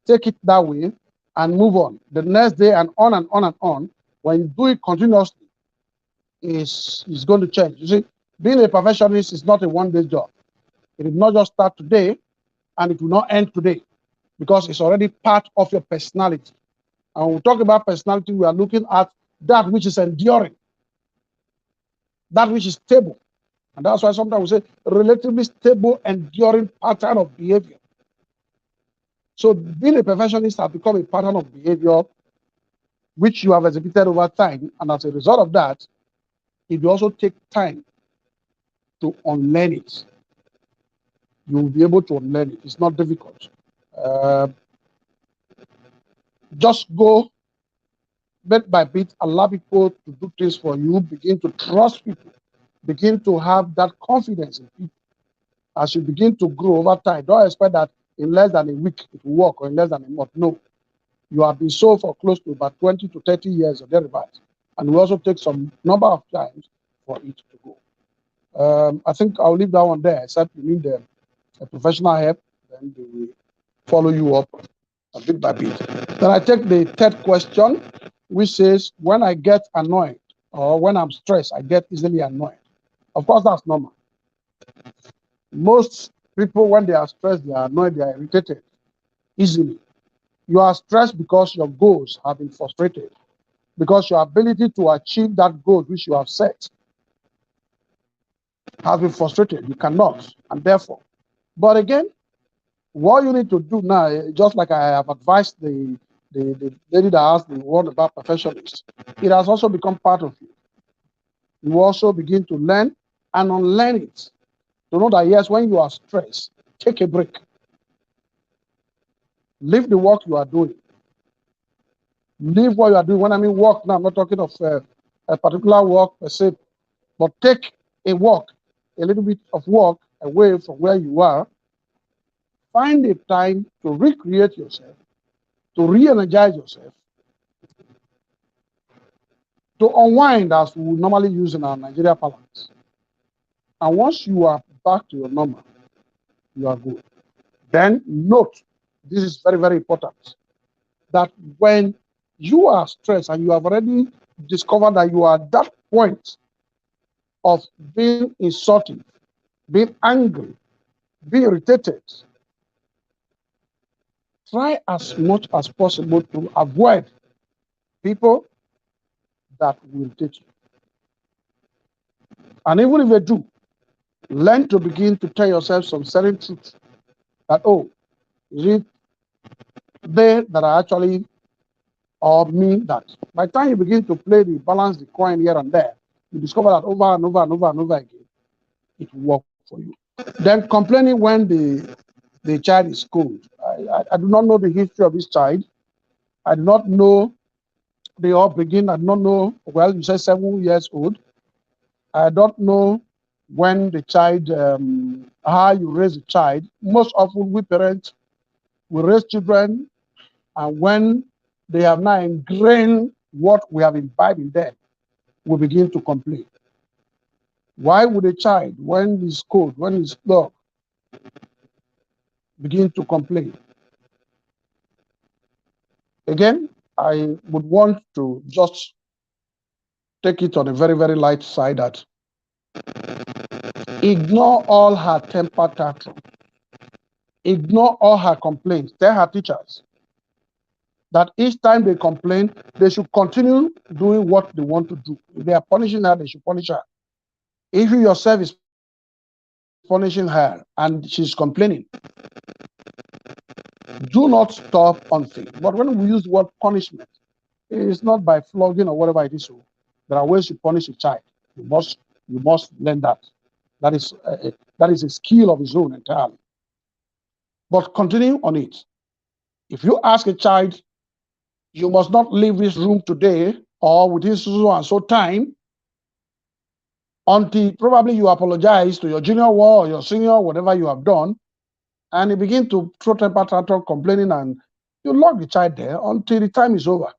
take it that way and move on. The next day and on and on and on, when you do it continuously, is going to change. You see, being a perfectionist is not a one-day job. It did not just start today and it will not end today because it's already part of your personality. And when we talk about personality, we are looking at that which is enduring, that which is stable. And that's why sometimes we say relatively stable, enduring pattern of behavior. So being a perfectionist has become a pattern of behavior which you have exhibited over time. And as a result of that, it will also take time to unlearn it. You will be able to unlearn it. It's not difficult. Just go bit by bit, allow people to do things for you, begin to trust people, begin to have that confidence in people. As you begin to grow over time, don't expect that in less than a week it will work or in less than a month. No. You have been so for close to about 20 to 30 years or thereabouts. And we also take some number of times for it to go. I think I'll leave that one there, except you need a professional help, then they will follow you up a bit by bit. Then I take the third question, which says, when I get annoyed, or when I'm stressed, I get easily annoyed. Of course, that's normal. Most people, when they are stressed, they are annoyed, they are irritated easily. You are stressed because your goals have been frustrated, because your ability to achieve that goal which you have set has been frustrated. You cannot, and therefore. But again, what you need to do now, just like I have advised the lady that asked the one about perfectionists, it has also become part of you. You also begin to learn and unlearn it. To know that yes, when you are stressed, take a break. Leave the work you are doing. Leave what you are doing. When I mean work, now I'm not talking of a particular work per se, but take a walk, a little bit of work away from where you are. Find a time to recreate yourself, to re-energize yourself, to unwind, as we normally use in our Nigeria parlance. And once you are back to your normal, you are good. Then note, this is very, very important, that when you are stressed and you have already discovered that you are at that point of being insulting, being angry, being irritated, try as much as possible to avoid people that will irritate you. And even if they do, learn to begin to tell yourself some certain truths that, oh, is it they that are actually or me that? By the time you begin to play the balance the coin here and there, you discover that over and over and over and over again, it will work for you. Then complaining when the child is cold. I do not know the history of this child. I do not know the upbringing. I do not know, well, you said 7 years old. I don't know when the child, how you raise a child. Most often we parents, we raise children, and when they have now ingrained what we have imbibed in them, we begin to complain. Why would a child, when he's cold, when he's low, begin to complain? Again, I would want to just take it on a very, very light side that ignore all her temper tantrum. Ignore all her complaints. Tell her teachers that each time they complain, they should continue doing what they want to do. If they are punishing her, they should punish her. If you yourself is punishing her and she's complaining, do not stop until. But when we use the word punishment, it's not by flogging or whatever it is. So there are ways to punish a child. You must learn that. That is a skill of his own entirely. But continue on it. If you ask a child, you must not leave this room today or within so and so time until probably you apologize to your junior or your senior, whatever you have done, and you begin to throw temper tantrum, complaining, and you lock the child there until the time is over.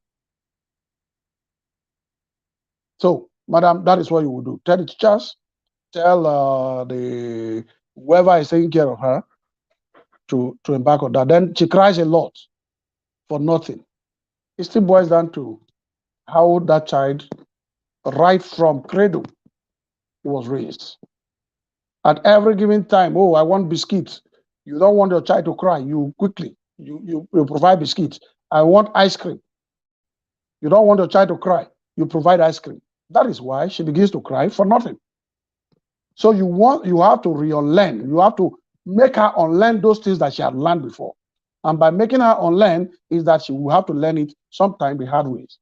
So, madam, that is what you will do. Tell the teachers, tell the whoever is taking care of her to embark on that. Then she cries a lot for nothing. It still boils down to how that child, right from cradle, was raised. At every given time, oh, I want biscuits. You don't want your child to cry. You quickly, you provide biscuits. I want ice cream. You don't want your child to cry. You provide ice cream. That is why she begins to cry for nothing. So you have to re-unlearn. You have to make her unlearn those things that she had learned before. And by making her unlearn is that she will have to learn it sometime the hard ways.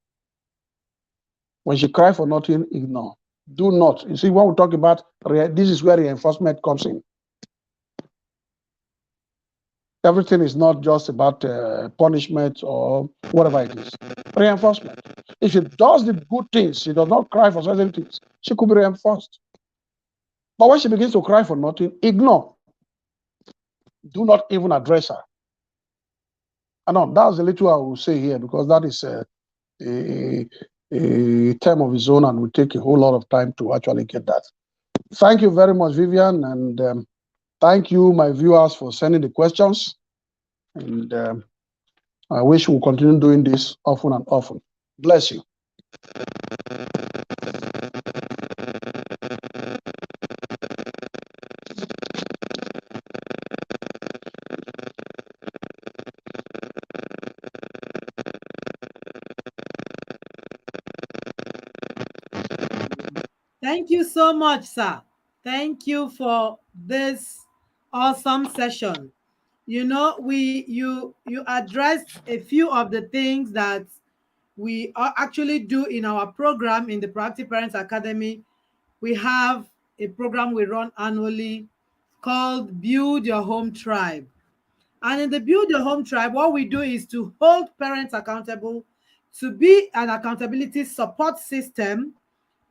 When she cries for nothing, ignore. Do not. You see, when we talk about, this is where reinforcement comes in. Everything is not just about punishment or whatever it is. Reinforcement. If she does the good things, she does not cry for certain things, she could be reinforced. But when she begins to cry for nothing, ignore. Do not even address her. I know that's a little I will say here because that is a term of its own and will take a whole lot of time to actually get that. Thank you very much, Vivian, and thank you, my viewers, for sending the questions. And I wish we'll continue doing this often and often. Bless you. Thank you so much, sir. Thank you for this awesome session. You know, you addressed a few of the things that we actually do in our program in the Proactive Parents Academy. We have a program we run annually called Build Your Home Tribe. And in the Build Your Home Tribe, what we do is to hold parents accountable, to be an accountability support system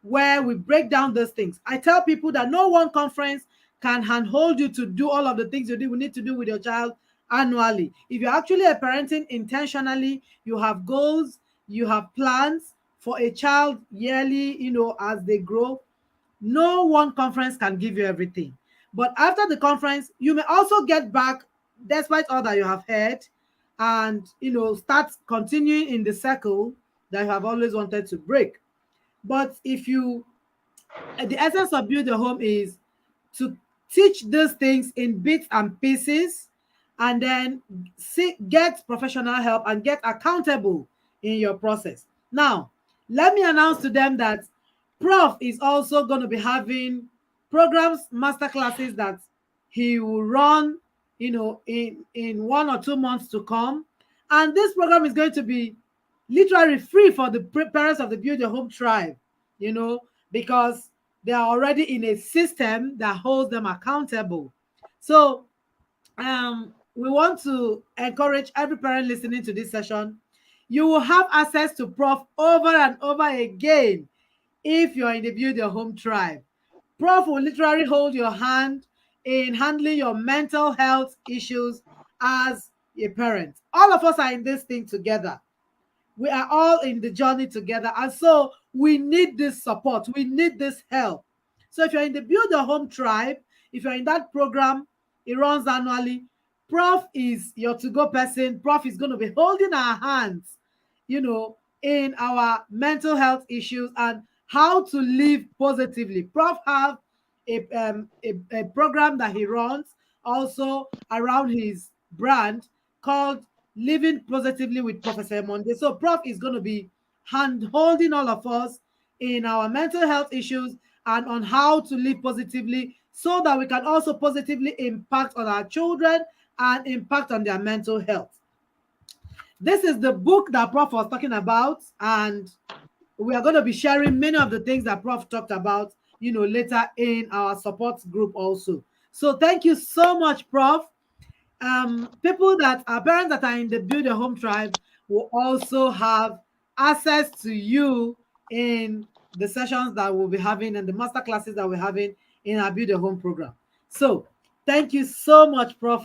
where we break down those things. I tell people that no one conference can handhold you to do all of the things you need to do with your child annually. If you're actually a parenting intentionally, you have goals, you have plans for a child yearly, as they grow. No one conference can give you everything. But after the conference, you may also get back, despite all that you have heard, and start continuing in the circle that you have always wanted to break. But if you the essence of build a home is to teach these things in bits and pieces, and then get professional help and get accountable in your process. Now, let me announce to them that Prof is also going to be having programs, master classes that he will run, in 1 or 2 months to come. And this program is going to be literally free for the parents of the Build Your Home tribe, you know, because they are already in a system that holds them accountable. So we want to encourage every parent listening to this session. You will have access to Prof over and over again if you're in the Build Your Home tribe. Prof will literally hold your hand in handling your mental health issues as a parent. All of us are in this thing together. We are all in the journey together, and so we need this support, we need this help. So if you're in the Build Your Home tribe, if you're in that program, it runs annually. Prof is your to-go person. Prof is going to be holding our hands, in our mental health issues and how to live positively. Prof have a program that he runs also around his brand called Living Positively with Professor Imhonde. So Prof is going to be hand holding all of us in our mental health issues and on how to live positively so that we can also positively impact on our children and impact on their mental health. This is the book that Prof was talking about, and we are going to be sharing many of the things that Prof talked about, later in our support group also. So thank you so much, Prof. People that are parents that are in the Build Your Home tribe will also have access to you in the sessions that we'll be having and the master classes that we're having in our Build Your Home program. So thank you so much, Prof,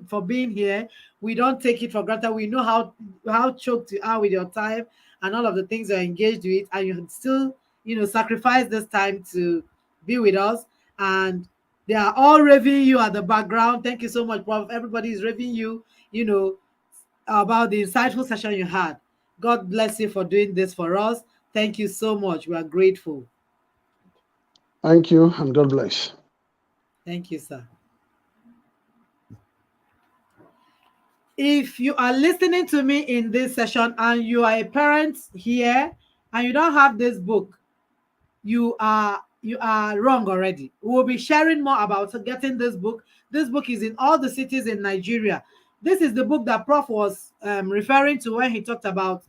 for being here. We don't take it for granted. We know how choked you are with your time and all of the things you're engaged with, and you still, sacrifice this time to be with us. And they are all raving you at the background. Thank you so much, Prof. Everybody is raving you, about the insightful session you had. God bless you for doing this for us. Thank you so much. We are grateful. Thank you, and God bless. Thank you, sir. If you are listening to me in this session and you are a parent here and you don't have this book, you are wrong already. We'll be sharing more about getting this book. This book is in all the cities in Nigeria. This is the book that Prof was referring to when he talked about,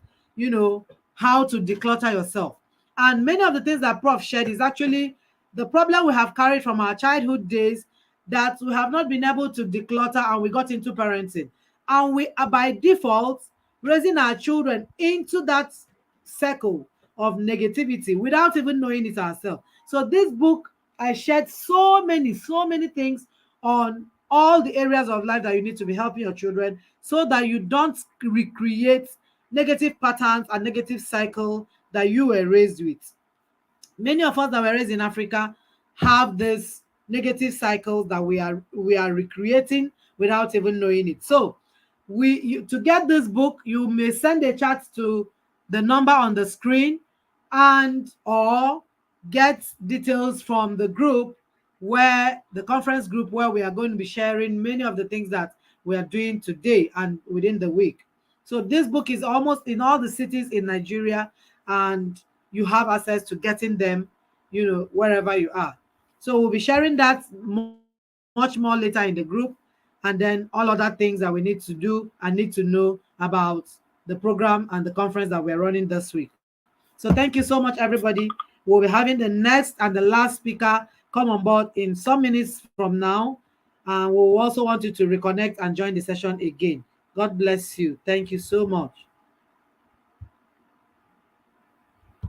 how to declutter yourself. And many of the things that Prof shared is actually the problem we have carried from our childhood days, that we have not been able to declutter and we got into parenting. And we are by default raising our children into that circle of negativity without even knowing it ourselves. So this book, I shared so many things on all the areas of life that you need to be helping your children so that you don't recreate negative patterns and negative cycle that you were raised with. Many of us that were raised in Africa have this negative cycles that we are recreating without even knowing it. So to get this book, you may send a chat to the number on the screen, and or get details from the group, where the conference group, where we are going to be sharing many of the things that we are doing today and within the week. So this book is almost in all the cities in Nigeria, and you have access to getting them, wherever you are. So we'll be sharing that much more later in the group, and then all other things that we need to do and need to know about the program and the conference that we're running this week. So thank you so much, everybody. We'll be having the next and the last speaker come on board in some minutes from now. And we'll also want you to reconnect and join the session again. God bless you. Thank you so much.